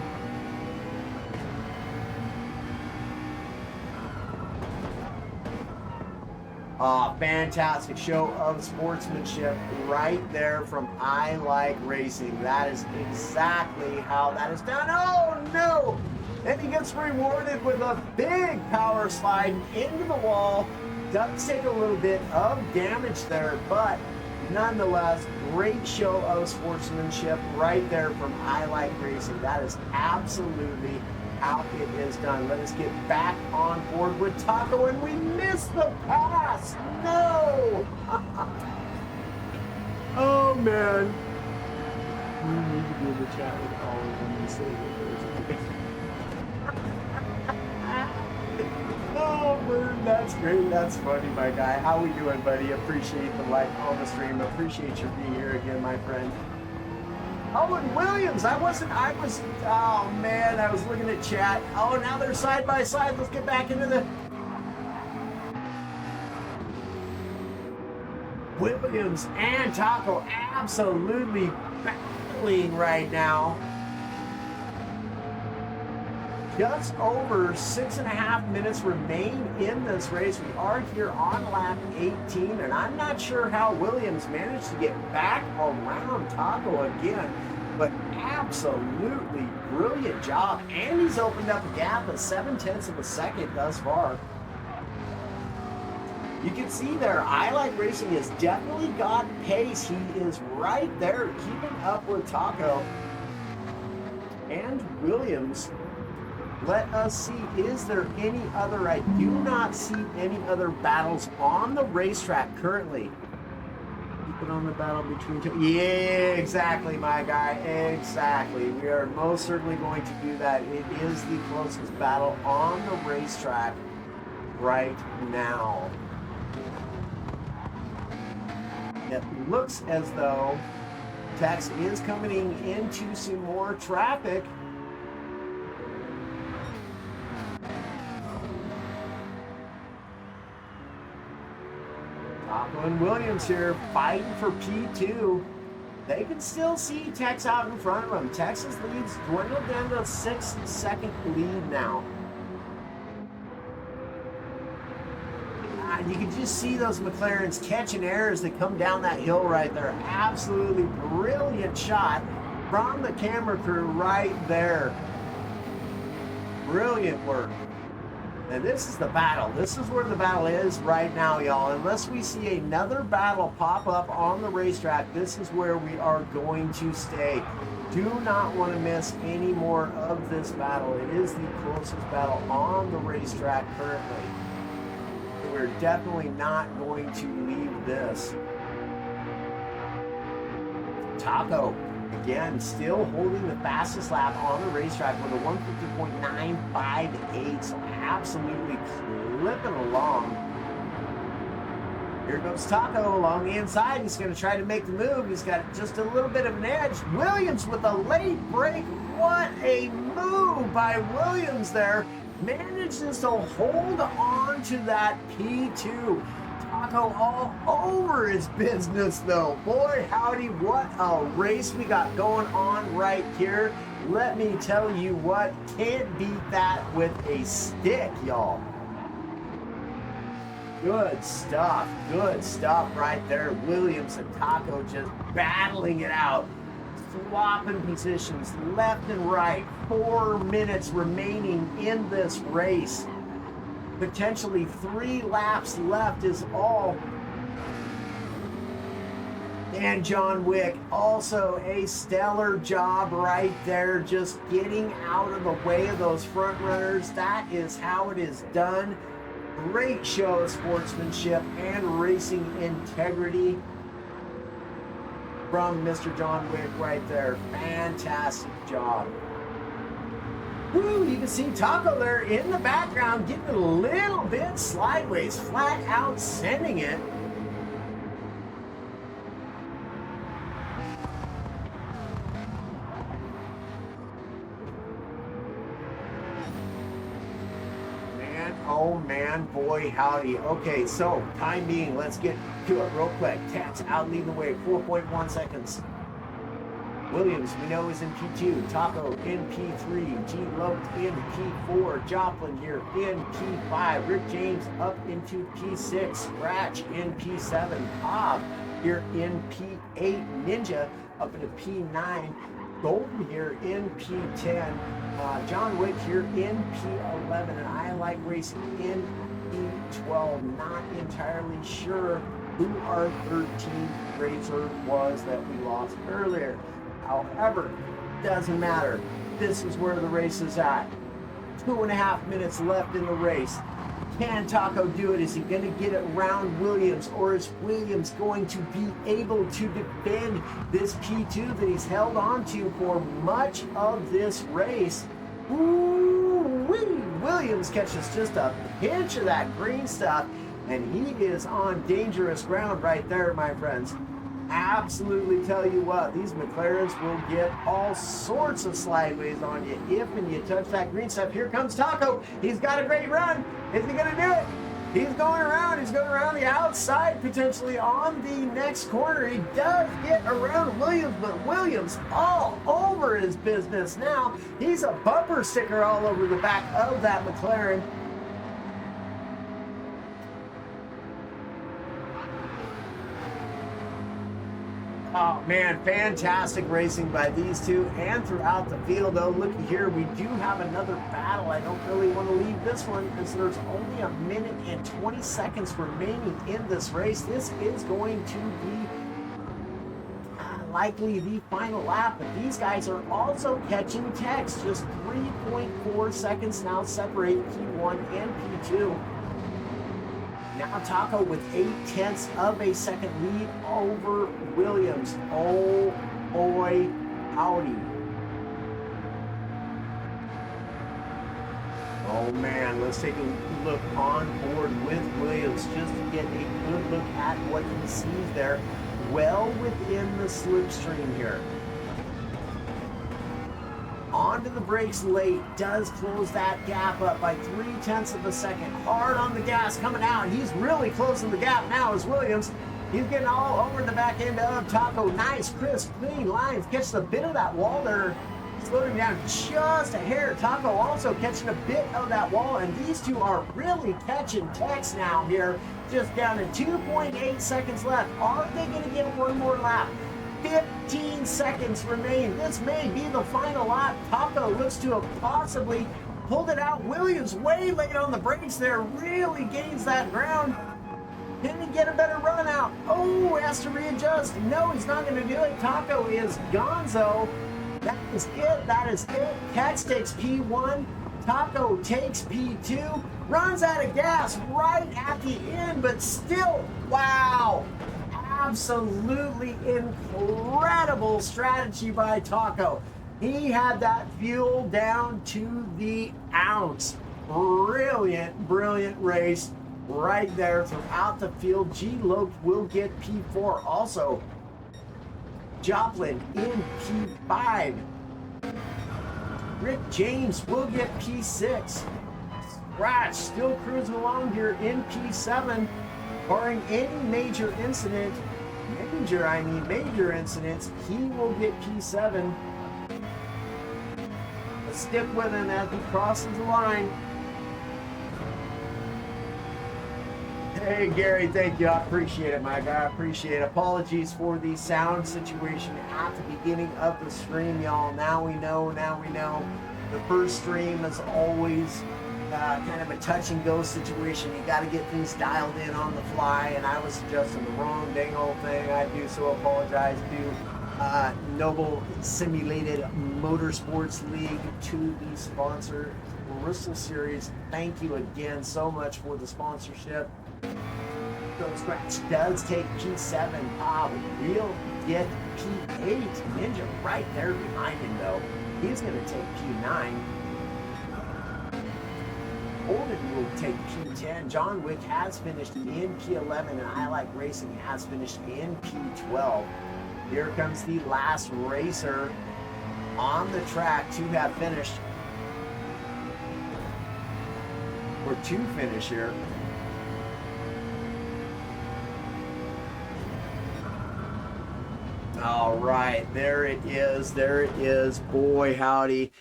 Fantastic show of sportsmanship right there from I Like Racing. That is exactly how that is done. Oh no! And he gets rewarded with a big power slide into the wall. Does take a little bit of damage there, but nonetheless, great show of sportsmanship right there from I Like Racing. That is absolutely how it is done. Let us get back on board with Taco, and we missed the pass. No! Oh man. We need to be in the chat with all of them and say that. Oh man, that's great. That's funny, my guy. How we doing, buddy? Appreciate the like on the stream. Appreciate you being here again, my friend. Oh, and Williams, oh man, I was looking at chat. Oh, now they're side by side. Let's get back into the... Williams and Taco absolutely battling right now. Just over 6.5 minutes remain in this race. We are here on lap 18, and I'm not sure how Williams managed to get back around Taco again, but absolutely brilliant job. And he's opened up a gap of 0.7 of a second thus far. You can see there, I Like Racing has definitely got pace. He is right there keeping up with Taco. And Williams, let us see, is there any other? I do not see any other battles on the racetrack currently. Keep it on the battle between two. Yeah, exactly, my guy. Exactly. We are most certainly going to do that. It is the closest battle on the racetrack right now. It looks as though Tex is coming into some more traffic. Taco and Williams here fighting for P2. They can still see Tex out in front of them. Tex's lead's dwindled down to a 6-second lead now. You can just see those McLarens catching air as they come down that hill right there. Absolutely brilliant shot from the camera crew right there. Brilliant work. And this is the battle. This is where the battle is right now, y'all. Unless we see another battle pop up on the racetrack, this is where we are going to stay. Do not want to miss any more of this battle. It is the closest battle on the racetrack currently. We're definitely not going to leave this. Taco, again, still holding the fastest lap on the racetrack with a 150.958, so absolutely clipping along. Here goes Taco along the inside. He's going to try to make the move. He's got just a little bit of an edge. Williams with a late break. What a move by Williams there. Manages to hold on to that P2. Taco all over his business though. Boy, howdy, what a race we got going on right here. Let me tell you what, can't beat that with a stick, y'all. Good stuff right there. Williams and Taco just battling it out. Swapping positions left and right. 4 minutes remaining in this race. Potentially 3 laps left is all. And John Wick, also a stellar job right there, just getting out of the way of those front runners. That is how it is done. Great show of sportsmanship and racing integrity from Mr. John Wick right there. Fantastic job. Woo, you can see Taco there in the background getting a little bit sideways, flat out sending it. Oh man, boy, howdy. Okay, so time being, let's get to it real quick. Taps out leading the way, 4.1 seconds. Williams, we know, is in P2. Taco in P3. G. Lopes in P4. Joplin here in P5. Rick James up into P6. Scratch in P7. Bob here in P8. Ninja up into P9. Golden here in P10. John Wick here in P11, and I Like Racing in P12. Not entirely sure who our 13th racer was that we lost earlier. However, doesn't matter. This is where the race is at. 2.5 minutes left in the race. Can Taco do it? Is he going to get it around Williams, or is Williams going to be able to defend this P2 that he's held on to for much of this race? Ooh-wee! Williams catches just a pinch of that green stuff, and he is on dangerous ground right there, my friends. Absolutely tell you what, these McLarens will get all sorts of slideways on you if and you touch that green stuff. Here comes Taco. He's got a great run. Is he going to do it? He's going around. He's going around the outside potentially on the next corner. He does get around Williams, but Williams all over his business now. He's a bumper sticker all over the back of that McLaren. Oh man, fantastic racing by these two and throughout the field. Though, looky here, we do have another battle. I don't really want to leave this one because there's only a minute and 20 seconds remaining in this race. This is going to be likely the final lap, but these guys are also catching techs. Just 3.4 seconds now separate P1 and P2. Now Taco with 0.8 of a second lead over Williams. Oh boy, howdy. Oh man, let's take a look on board with Williams just to get a good look at what he sees there. Well within the slipstream here. Onto the brakes late, does close that gap up by 0.3 of a second. Hard on the gas coming out. He's really closing the gap now as Williams. He's getting all over the back end of Taco. Nice, crisp, clean lines. Catches a bit of that wall there. Slowing down just a hair. Taco also catching a bit of that wall, and these two are really catching techs now here. Just down to 2.8 seconds left. Are they going to get one more lap? 15 seconds remain. This may be the final lap. Taco looks to have possibly pulled it out. Williams way late on the brakes there. Really gains that ground. Can he get a better run out? Oh, has to readjust. No, he's not going to do it. Taco is gonzo. That is it. That is it. Cats takes P1. Taco takes P2. Runs out of gas right at the end, but still, wow. Absolutely incredible strategy by Taco. He had that fuel down to the ounce. Brilliant, brilliant race right there throughout the field. G. Loke will get P4. Also, Joplin in P5. Rick James will get P6. Scratch still cruising along here in P7. Barring any major incident, major incidents, he will get P7. Let's stick with him as he crosses the line. Hey Gary, thank you. I appreciate it, my guy. I appreciate it. Apologies for the sound situation at the beginning of the stream, y'all. Now we know. The first stream is always kind of a touch and go situation. You got to get things dialed in on the fly, and I was adjusting the wrong dang old thing. I do so apologize to Noble Simulated Motorsports League, to the sponsor, Bristol Series. Thank you again so much for the sponsorship. So Scratch does take P7. Will get P8. Ninja right there behind him though. He's going to take P9. Holden will take P10. John Wick has finished in P11, and I Like Racing has finished in P12. Here comes the last racer on the track to have finished, or to finish here. All right, there it is. Boy, howdy.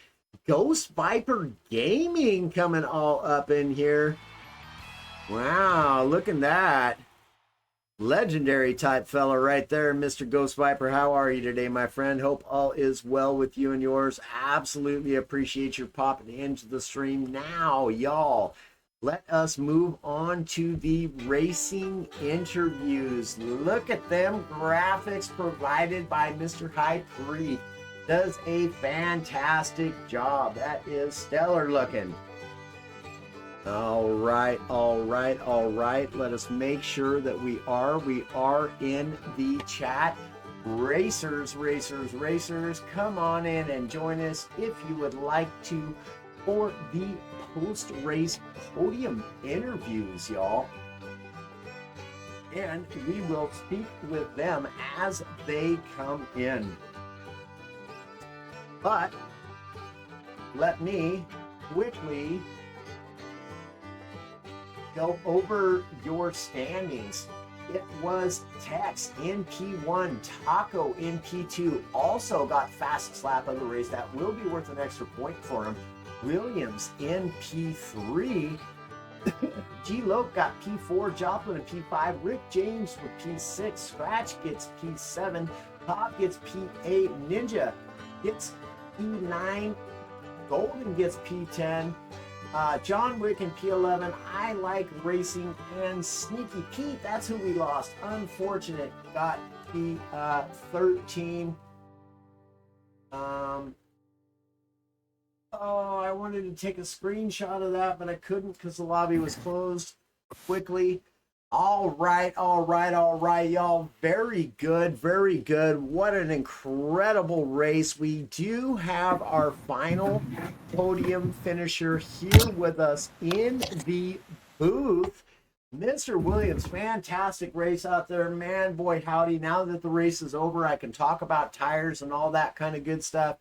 Ghost Viper Gaming coming all up in here. Wow, look at that. Legendary type fella right there, Mr. Ghost Viper. How are you today, my friend? Hope all is well with you and yours. Absolutely appreciate your popping into the stream. Now, y'all, let us move on to the racing interviews. Look at them graphics provided by Mr. High Priest. Does a fantastic job. That is stellar looking. All right. Let us make sure that we are in the chat. Racers, come on in and join us if you would like to for the post-race podium interviews, y'all. And we will speak with them as they come in. But let me quickly go over your standings. It was Tex in P1, Taco in P2, also got fastest lap of the race. That will be worth an extra point for him. Williams in P3, G Loke got P4, Joplin at P5, Rick James with P6, Scratch gets P7, Top gets P8, Ninja gets P9, Golden gets P10, John Wick in P11, I Like Racing, and Sneaky Pete, that's who we lost. Unfortunate, got P13. Um, oh, I wanted to take a screenshot of that, but I couldn't because the lobby was closed quickly. All right, all right, all right, y'all. Very good, very good. What an incredible race. We do have our final podium finisher here with us in the booth. Mr. Williams, fantastic race out there, man. Boy, howdy. Now that the race is over, I can talk about tires and all that kind of good stuff.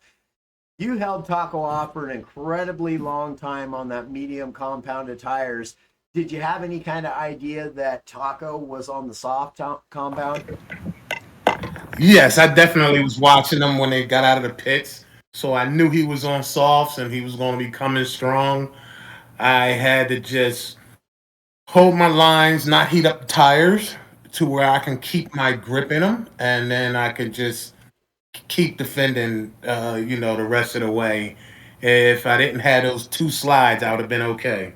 You held Taco off for an incredibly long time on that medium compounded tires. Did you have any kind of idea that Taco was on the soft compound? Yes, I definitely was watching them when they got out of the pits. So I knew he was on softs and he was going to be coming strong. I had to just hold my lines, not heat up the tires to where I can keep my grip in them, and then I could just keep defending, the rest of the way. If I didn't have those two slides, I would have been okay.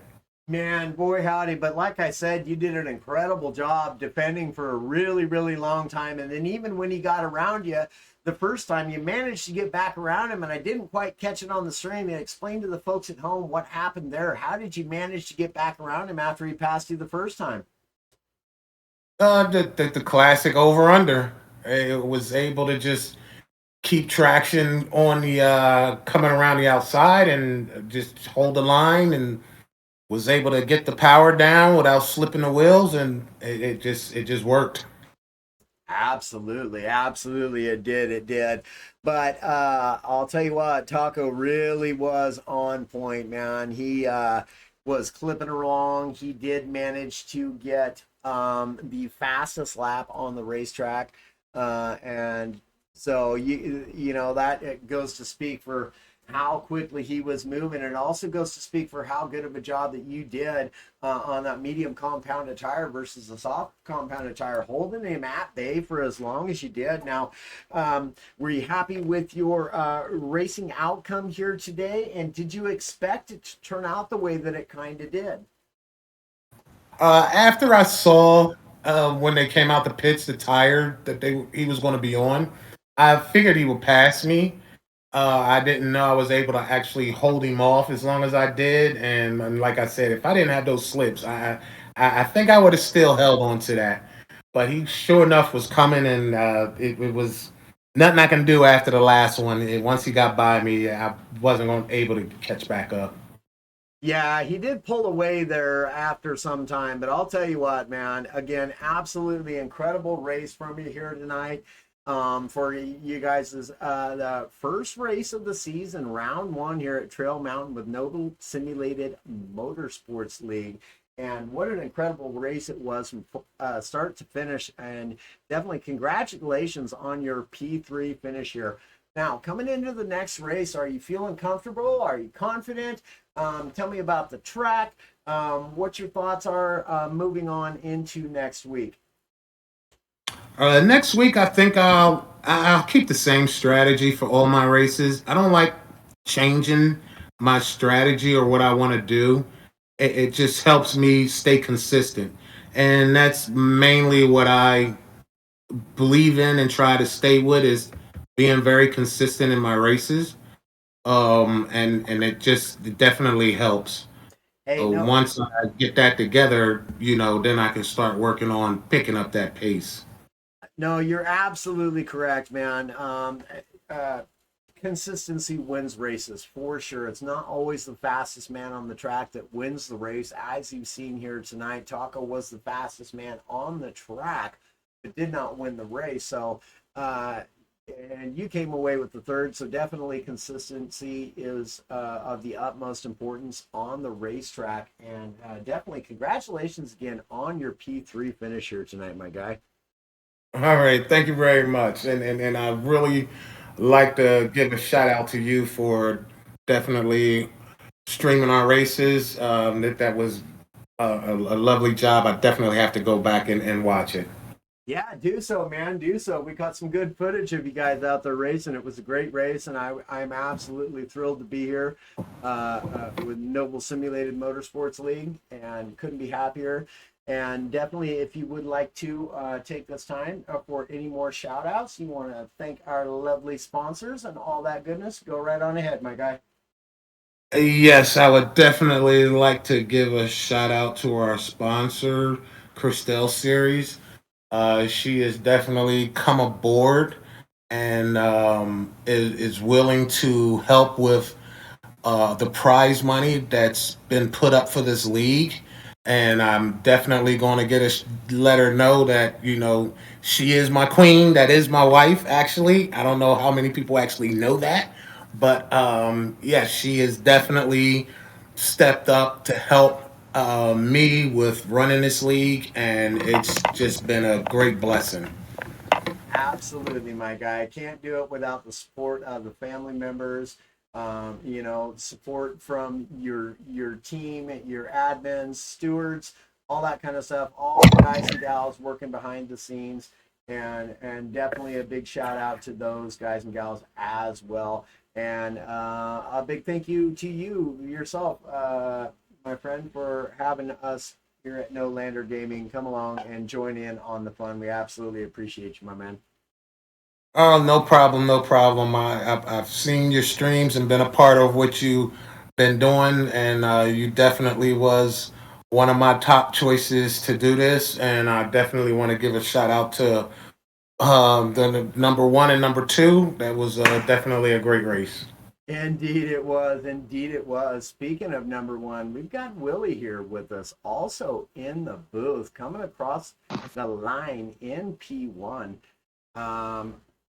Man, boy, howdy. But like I said, you did an incredible job defending for a really, really long time. And then even when he got around you the first time, you managed to get back around him. And I didn't quite catch it on the stream. And explain to the folks at home what happened there. How did you manage to get back around him after he passed you the first time? The classic over under. It was able to just keep traction on the coming around the outside and just hold the line and was able to get the power down without slipping the wheels and it just worked. Absolutely, absolutely, it did, it did. But I'll tell you what, Taco really was on point, man. He was clipping along. He did manage to get the fastest lap on the racetrack, and so you know that it goes to speak for how quickly he was moving. And it also goes to speak for how good of a job that you did on that medium compounded tire versus a soft compounded tire, holding him at bay for as long as you did. Now, were you happy with your racing outcome here today? And did you expect it to turn out the way that it kind of did? After I saw when they came out the pits, the tire that he was going to be on, I figured he would pass me. I didn't know I was able to actually hold him off as long as I did, and like I said, if I didn't have those slips, I think I would have still held on to that. But he sure enough was coming, and it was nothing I can do after the last one. Once he got by me, I wasn't able to catch back up. Yeah, he did pull away there after some time, but I'll tell you what, man. Again, absolutely incredible race from you here tonight. For you guys is the first race of the season, round one here at Trail Mountain with Noble Simulated Motorsports League. And what an incredible race it was from start to finish. And definitely congratulations on your P3 finish here. Now, coming into the next race, are you feeling comfortable? Are you confident? Tell me about the track. What your thoughts are moving on into next week. Next week, I think I'll keep the same strategy for all my races. I don't like changing my strategy or what I want to do. It just helps me stay consistent, and that's mainly what I believe in and try to stay with is being very consistent in my races. And it definitely helps. Hey, So no, once I get that together, then I can start working on picking up that pace. no, you're absolutely correct, man. Uh, Consistency wins races for sure. It's not always the fastest man on the track that wins the race. As you've seen here tonight, Taco was the fastest man on the track, but did not win the race. So, uh, and you came away with the third. So definitely consistency is of the utmost importance on the racetrack. And definitely congratulations again on your P3 finish here tonight, my guy. All right, thank you very much, and I really like to give a shout out to you for definitely streaming our races. That was a lovely job. I definitely have to go back and watch it. Yeah, do so, man. Do so. We caught some good footage of you guys out there racing. It was a great race, and I'm absolutely thrilled to be here with Noble Simulated Motorsports League, and couldn't be happier. And definitely, if you would like to take this time for any more shout outs, you want to thank our lovely sponsors and all that goodness, go right on ahead, my guy. Yes, I would definitely like to give a shout out to our sponsor, Christelle Series. She has definitely come aboard and is willing to help with the prize money that's been put up for this league. And I'm definitely going to let her know that, she is my queen. That is my wife, actually. I don't know how many people actually know that. But yeah, she has definitely stepped up to help me with running this league. And it's just been a great blessing. Absolutely, my guy. I can't do it without the support of the family members. Support from your team, your admins, stewards, all that kind of stuff. All the guys and gals working behind the scenes, and definitely a big shout out to those guys and gals as well. And a big thank you to you yourself, my friend, for having us here at No Lander Gaming come along and join in on the fun. We absolutely appreciate you, my man. Oh, no problem, no problem. I've seen your streams and been a part of what you've been doing, and you definitely was one of my top choices to do this. And I definitely want to give a shout out to the number one and number two. That was definitely a great race. Indeed, it was. Indeed, it was. Speaking of number one, we've got Willie here with us, also in the booth, coming across the line in P1. Um,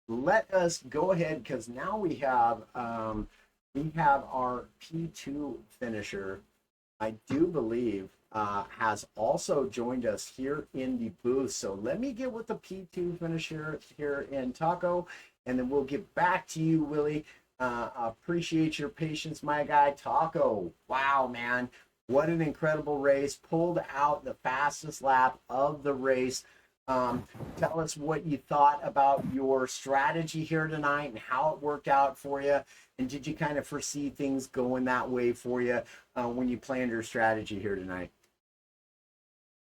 Let us go ahead because now we have our P2 finisher. I do believe has also joined us here in the booth. So let me get with the P2 finisher here in Taco, and then we'll get back to you, Willie. Appreciate your patience, my guy. Taco, wow, man. What an incredible race. Pulled out the fastest lap of the race. Um, Tell us what you thought about your strategy here tonight and how it worked out for you. And did you kind of foresee things going that way for you when you planned your strategy here tonight?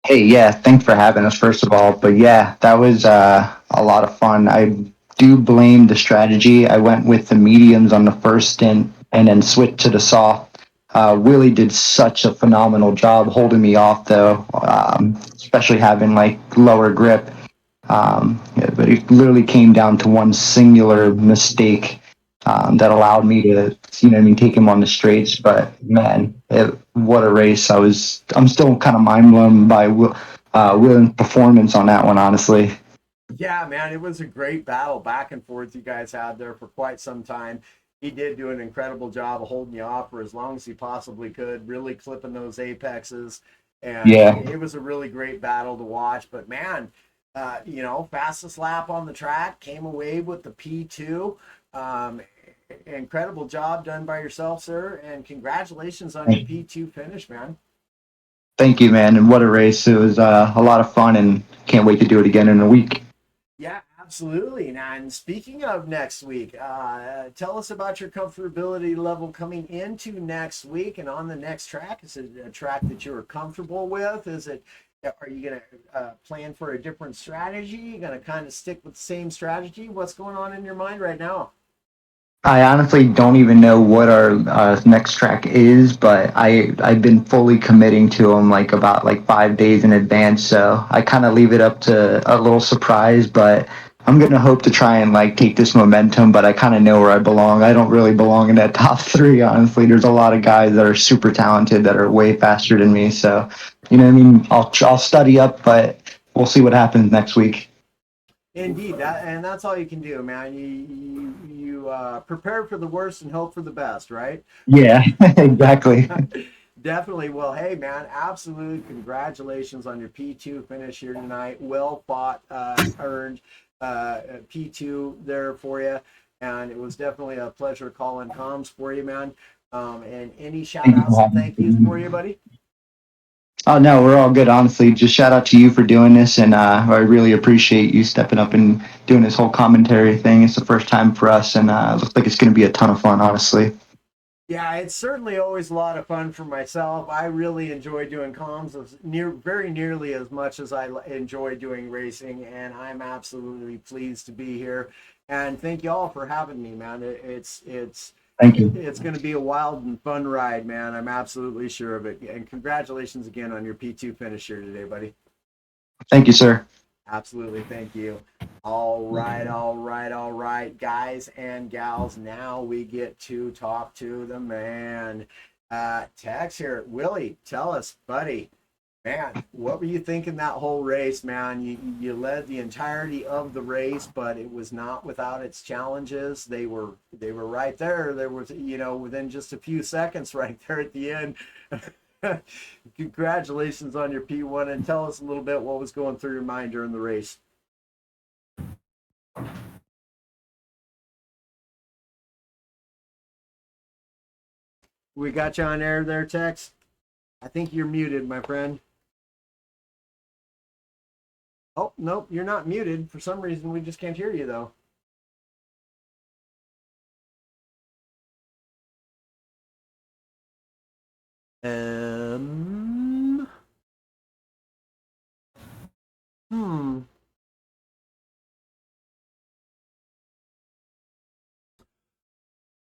Hey, yeah, thanks for having us, first of all. But yeah, that was a lot of fun. I do blame the strategy. I went with the mediums on the first stint and then switched to the soft. Willie did such a phenomenal job holding me off, though, especially having like lower grip. Yeah, but it literally came down to one singular mistake that allowed me to, what I mean, take him on the straights. But man, what a race! I'm still kind of mind blown by Will's performance on that one, honestly. Yeah, man, it was a great battle back and forth you guys had there for quite some time. He did do an incredible job of holding you off for as long as he possibly could, really clipping those apexes. And Yeah, it was a really great battle to watch. But man, fastest lap on the track, came away with the P2. Um, Incredible job done by yourself, sir. And congratulations on your thank P2 finish, man. thank you, man, and what a race! It was a lot of fun, and can't wait to do it again in a week. Yeah, absolutely. And speaking of next week, tell us about your comfortability level coming into next week and on the next track. Is it a track that you're comfortable with? Are you going to plan for a different strategy? You going to kind of stick with the same strategy? What's going on in your mind right now? I honestly don't even know what our next track is, but I've been fully committing to them like about like 5 days in advance. So I kind of leave it up to a little surprise, but I'm gonna hope to try and like take this momentum. But I kind of know where I belong. I don't really belong in that top three, honestly. There's a lot of guys that are super talented that are way faster than me. So what I mean. I'll study up, but we'll see what happens next week. Indeed, that's all you can do, man. You prepare for the worst and hope for the best, right? Yeah, exactly. Definitely. Well, hey, man, absolute congratulations on your P2 finish here tonight. Well fought, earned P2 there for you. And it was definitely a pleasure calling comms for you, man. And any shout Thank you for outs and having thank yous for me. you, buddy? Oh no, we're all good. Honestly, just shout out to you for doing this, and I really appreciate you stepping up and doing this whole commentary thing. It's the first time for us, and it looks like it's going to be a ton of fun. Honestly, Yeah, it's certainly always a lot of fun for myself. I really enjoy doing comms very nearly as much as I enjoy doing racing, and I'm absolutely pleased to be here. And thank you all for having me, man. thank you, It's going to be a wild and fun ride, man. I'm absolutely sure of it. And congratulations again on your P2 finish here today, buddy. thank you, sir. Absolutely. Thank you. All right, all right, all right, guys and gals. Now we get to talk to the man. Tex here. Willie, tell us, buddy, man, what were you thinking that whole race, man? You led the entirety of the race, but it was not without its challenges. They were right there. There was, within just a few seconds right there at the end. Congratulations on your P1, and tell us a little bit what was going through your mind during the race. We got you on air there, Tex. I think you're muted, my friend. Oh, nope, you're not muted. For some reason, we just can't hear you, though. Um, hmm.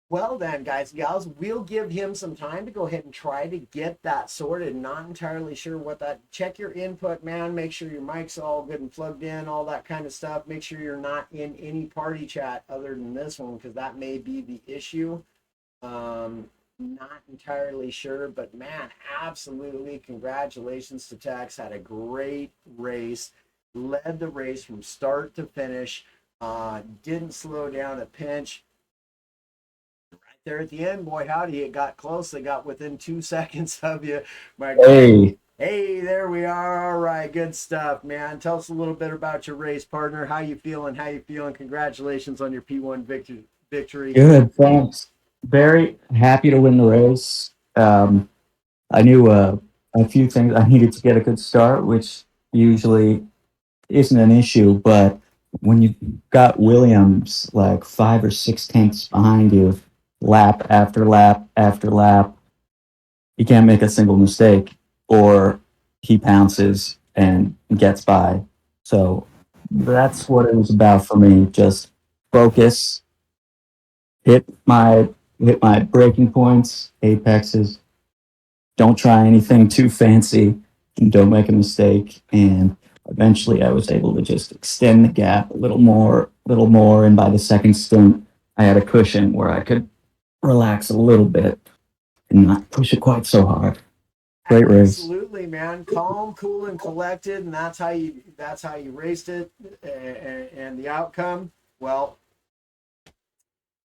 Well, then, guys, gals, we'll give him some time to go ahead and try to get that sorted. Not entirely sure what that. Check your input, man. Make sure your mic's all good and plugged in, all that kind of stuff. Make sure you're not in any party chat other than this one, because that may be the issue. Not entirely sure, but man, absolutely congratulations to Tex. Had a great race, led the race from start to finish. Didn't slow down a pinch there at the end. Boy, howdy, it got close. They got within 2 seconds of you. My God. Hey, Hey, there we are. All right, good stuff, man. Tell us a little bit about your race, partner. How you feeling? How you feeling? Congratulations on your P1 victory. good. Thanks. Very happy to win the race. I knew a few things. I needed to get a good start, which usually isn't an issue. But when you got Williams like 5 or 6 tenths behind you, lap after lap after lap, you can't make a single mistake, or he pounces and gets by. So that's what it was about for me. Just focus, hit my hit my breaking points, apexes. Don't try anything too fancy, and don't make a mistake. And eventually, I was able to just extend the gap a little more. And by the second stint, I had a cushion where I could relax a little bit and not push it quite so hard. Great race. Absolutely, man. Calm, cool, and collected, and that's how you raced it, and the outcome, well,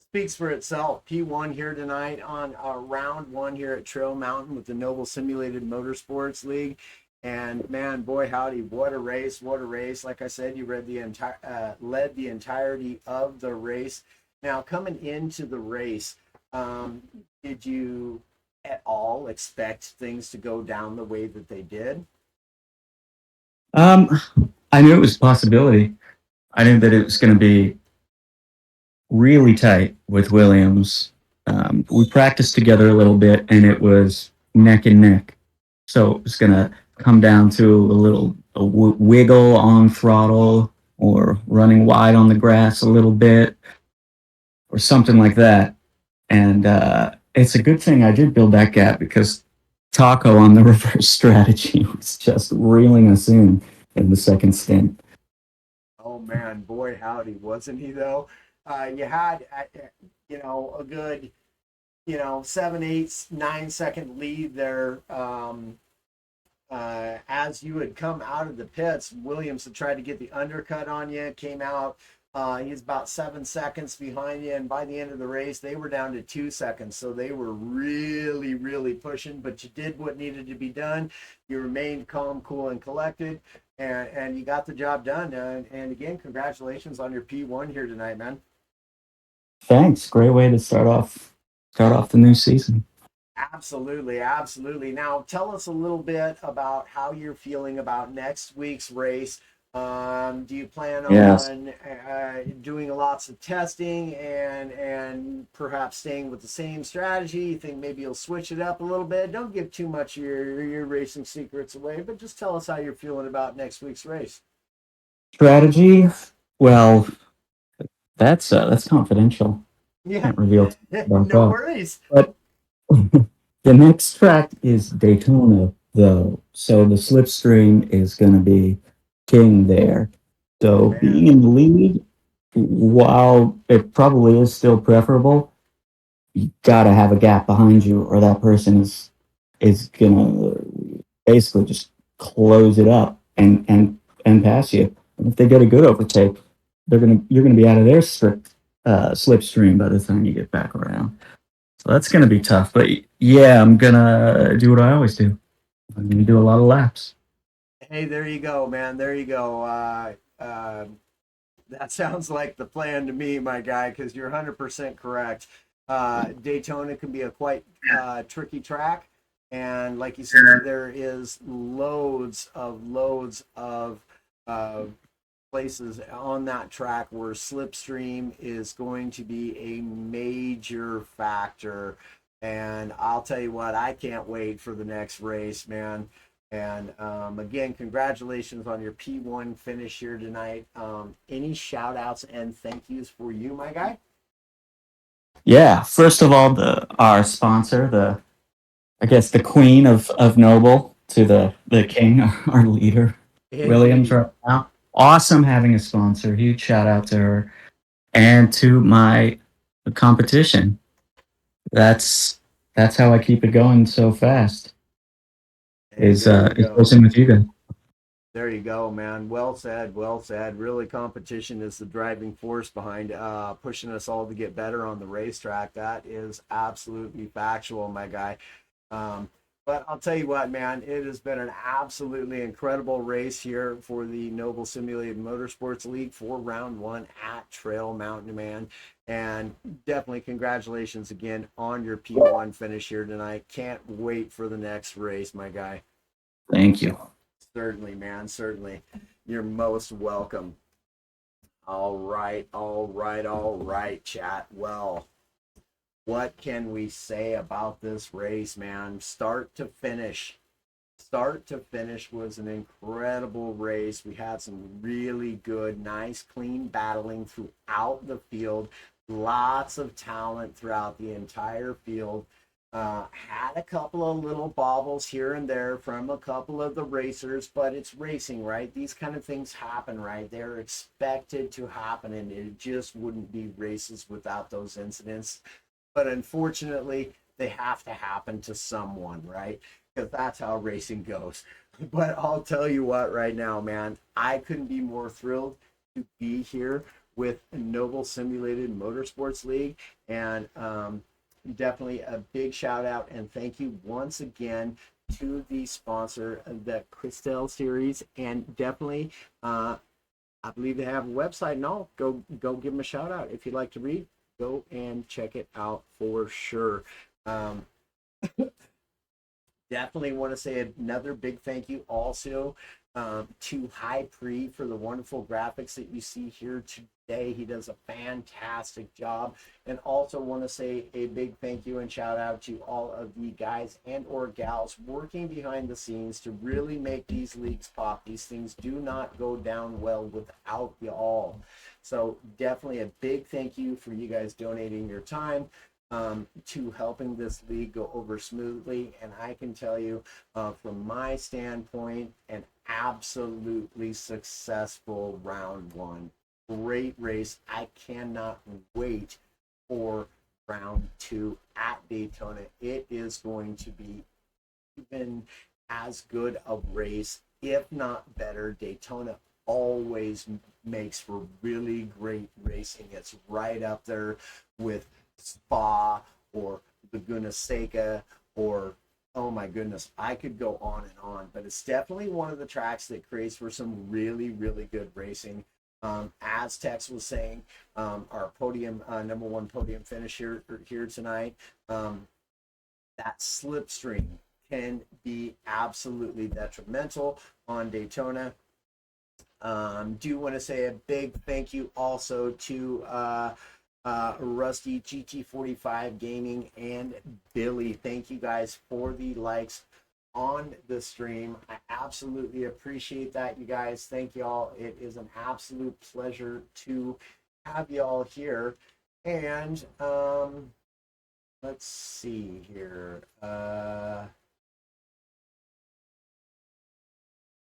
speaks for itself. P1 here tonight on round one here at Trail Mountain with the Noble Simulated Motorsports League. And man, boy, howdy, what a race, what a race. Like I said, you led the entirety of the race. Now, coming into the race, um, did you at all expect things to go down the way that they did? Um, I knew it was a possibility. I knew that it was going to be really tight with Williams. We practiced together a little bit, and it was neck and neck. So it was going to come down to a wiggle on throttle, or running wide on the grass a little bit, or something like that. And it's a good thing I did build that gap, because Taco on the reverse strategy was just reeling us in the second stint. Oh man, boy, howdy, wasn't he though? You had, a good, 7, 8, 9 second lead there. As you had come out of the pits, Williams had tried to get the undercut on you, came out. He's about 7 seconds behind you, and by the end of the race, they were down to 2 seconds. So they were really, really pushing, but you did what needed to be done. You remained calm, cool, and collected, and you got the job done. And again, congratulations on your P1 here tonight, man. Thanks. Great way to start off the new season. Absolutely, absolutely. Now, tell us a little bit about how you're feeling about next week's race. Do you plan Yes. on doing lots of testing and perhaps staying with the same strategy? You think maybe you'll switch it up a little bit? Don't give too much of your racing secrets away, but just tell us how you're feeling about next week's race. Strategy. Well, that's confidential. Yeah, Can't reveal too much about no that. worries. But the next track is Daytona, though. So the slipstream is going to be king there. So being Man, in the lead, while it probably is still preferable, you gotta have a gap behind you, or that person is gonna basically just close it up and pass you. And if they get a good overtake, you're gonna be out of their strict slipstream by the time you get back around. So that's gonna be tough. But yeah, I'm gonna do what I always do. I'm gonna do a lot of laps. hey, there you go, man. There you go. That sounds like the plan to me, my guy, because you're 100% correct. Daytona can be a quite tricky track. And like you said, there is loads of uh, places on that track where slipstream is going to be a major factor. And I'll tell you what, I can't wait for the next race, man. And again, congratulations on your P1 finish here tonight. Any shout outs and thank yous for you, my guy? Yeah, first of all, the our sponsor, the I guess the queen of Noble to the king, our leader, Williams Indeed. right now. Awesome having a sponsor. Huge shout out to her and to my competition. That's that's how I keep it going so fast. Hey, there you Is go. racing with you guys. There you go, man. Well said. Well said. Really, competition is the driving force behind pushing us all to get better on the racetrack. That is absolutely factual, my guy. Um, but I'll tell you what, man, it has been an absolutely incredible race here for the Noble Simulated Motorsports League for round one at Trail Mountain, man. And definitely congratulations again on your P1 finish here tonight. Can't wait for the next race, my guy. Thank you. Certainly, man. Certainly. You're most welcome. All right. All right. All right, chat. Well, what can we say about this race, man? Start to finish was an incredible race. We had some really good, nice, clean battling throughout the field. Lots of talent throughout the entire field. Had a couple of little bobbles here and there from a couple of the racers, but it's racing, right? These kind of things happen, right? They're expected to happen, and it just wouldn't be races without those incidents. But unfortunately, they have to happen to someone, right? Because that's how racing goes. But I'll tell you what, right now, man, I couldn't be more thrilled to be here with Noble Simulated Motorsports League. And definitely a big shout out and thank you once again to the sponsor of the Christelle series. And definitely, I believe they have a website and all. Go give them a shout out. If you'd like to read, go and check it out for sure. Um, Definitely want to say another big thank you also to High Pre for the wonderful graphics that you see here today. He does a fantastic job. And also want to say a big thank you and shout out to all of the guys and or gals working behind the scenes to really make these leagues pop. These things do not go down well without you all. So definitely a big thank you for you guys donating your time to helping this league go over smoothly. And I can tell you, from my standpoint, an absolutely successful round one. Great race. I cannot wait for round two at Daytona. It is going to be even as good a race, if not better. Daytona always makes for really great racing. It's right up there with Spa or Laguna Seca or oh my goodness, I could go on and on, but it's definitely one of the tracks that creates for some really, really good racing. As Tex was saying, our podium, number one podium finish here tonight. that slipstream can be absolutely detrimental on Daytona. Do want to say a big thank you also to Rusty GT45 Gaming and Billy. Thank you guys for the likes on the stream. I absolutely appreciate that, you guys. Thank y'all. It is an absolute pleasure to have y'all here. And let's see here.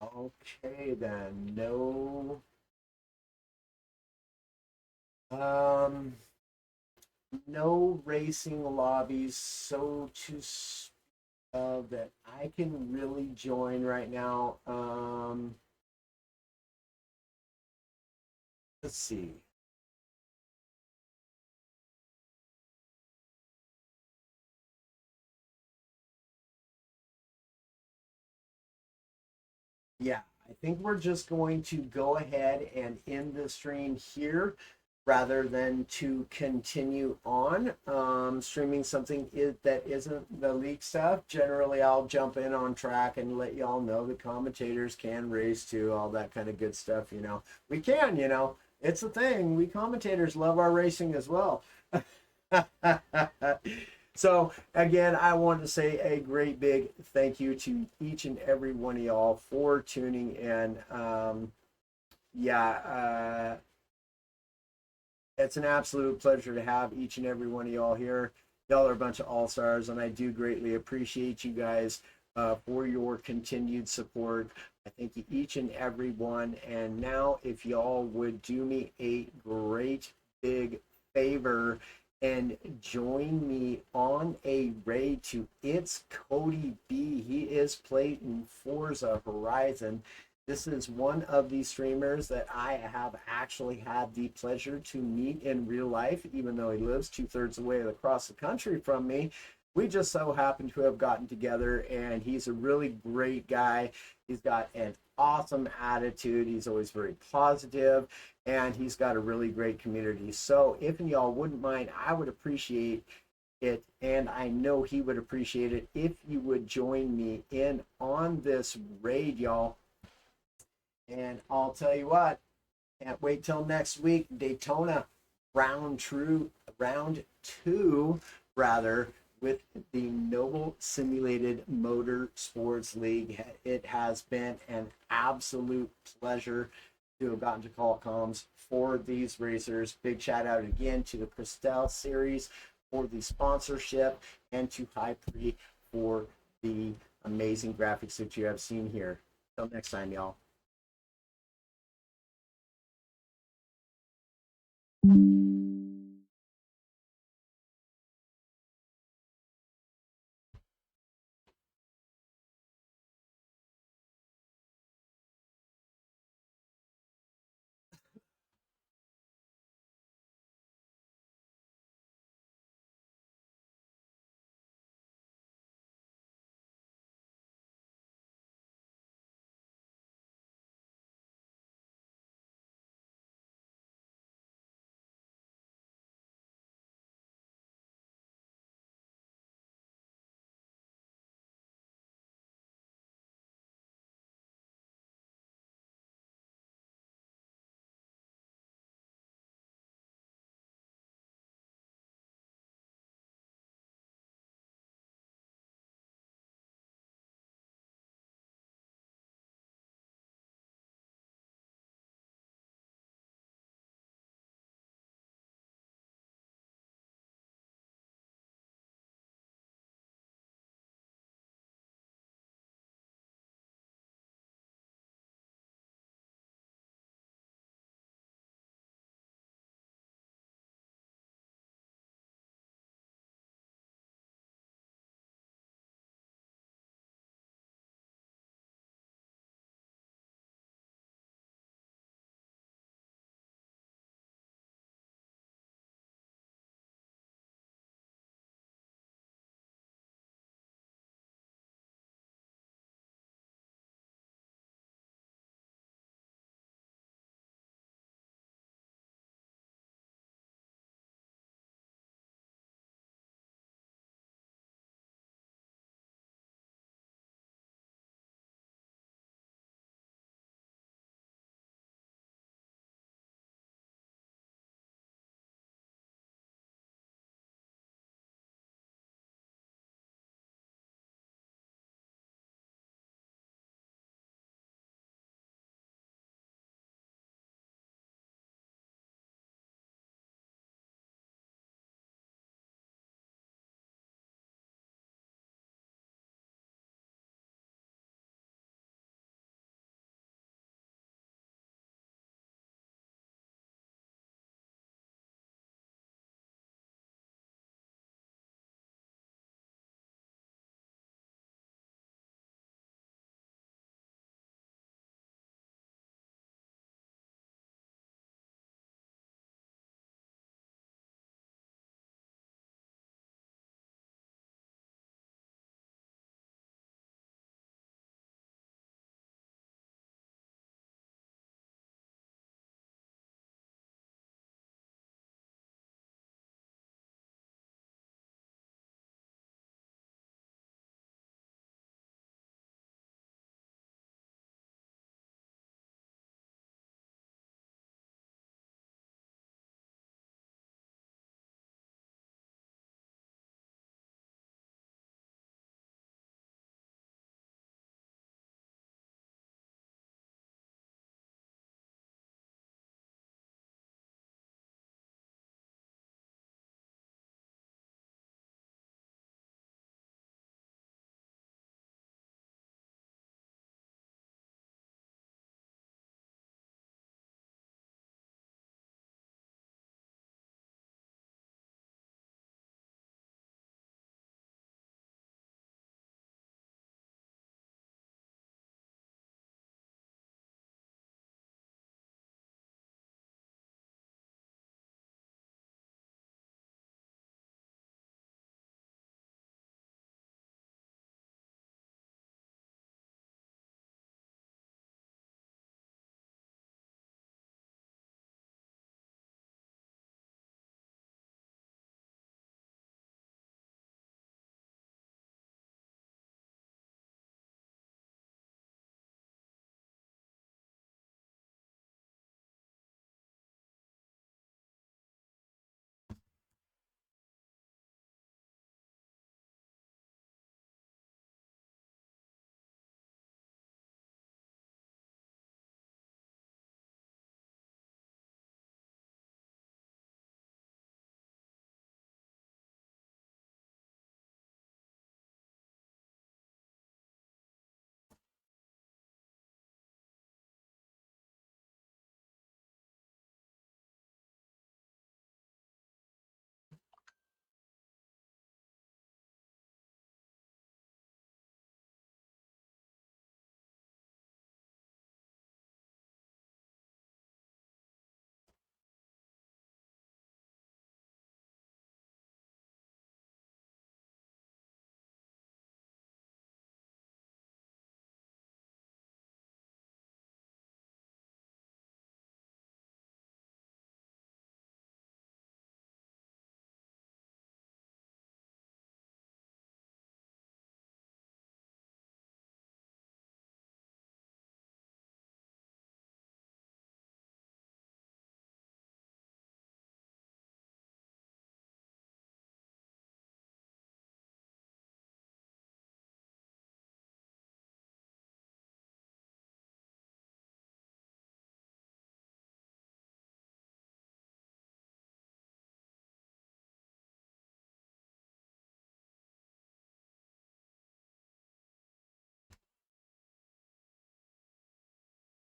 Okay then. Um, no racing lobbies so to that I can really join right now. Let's see. Yeah, I think we're just going to go ahead and end the stream here rather than to continue on streaming something that isn't the league stuff. Generally, I'll jump in on track and let y'all know the commentators can race too, all that kind of good stuff. We can, it's a thing. We commentators love our racing as well. So again, I want to say a great big thank you to each and every one of y'all for tuning in. It's an absolute pleasure to have each and every one of y'all here. Y'all are a bunch of all-stars, and I do greatly appreciate you guys for your continued support. I thank you each and every one. And now, if y'all would do me a great big favor and join me on a raid to It's Cody B. He is playing Forza Horizon. This is one of the streamers that I have actually had the pleasure to meet in real life, even though he lives 2/3 away across the country from me. We just so happen to have gotten together, and he's a really great guy. He's got an awesome attitude. He's always very positive, and he's got a really great community. So if y'all wouldn't mind, I would appreciate it, and I know he would appreciate it if you would join me in on this raid, y'all. And I'll tell you what, can't wait till next week. Daytona round two, rather, with the Noble Simulated Motorsports League. It has been an absolute pleasure to have gotten to call comms for these racers. Big shout out again to the Christelle series for the sponsorship, and to High Pre for the amazing graphics that you have seen here. Till next time, y'all.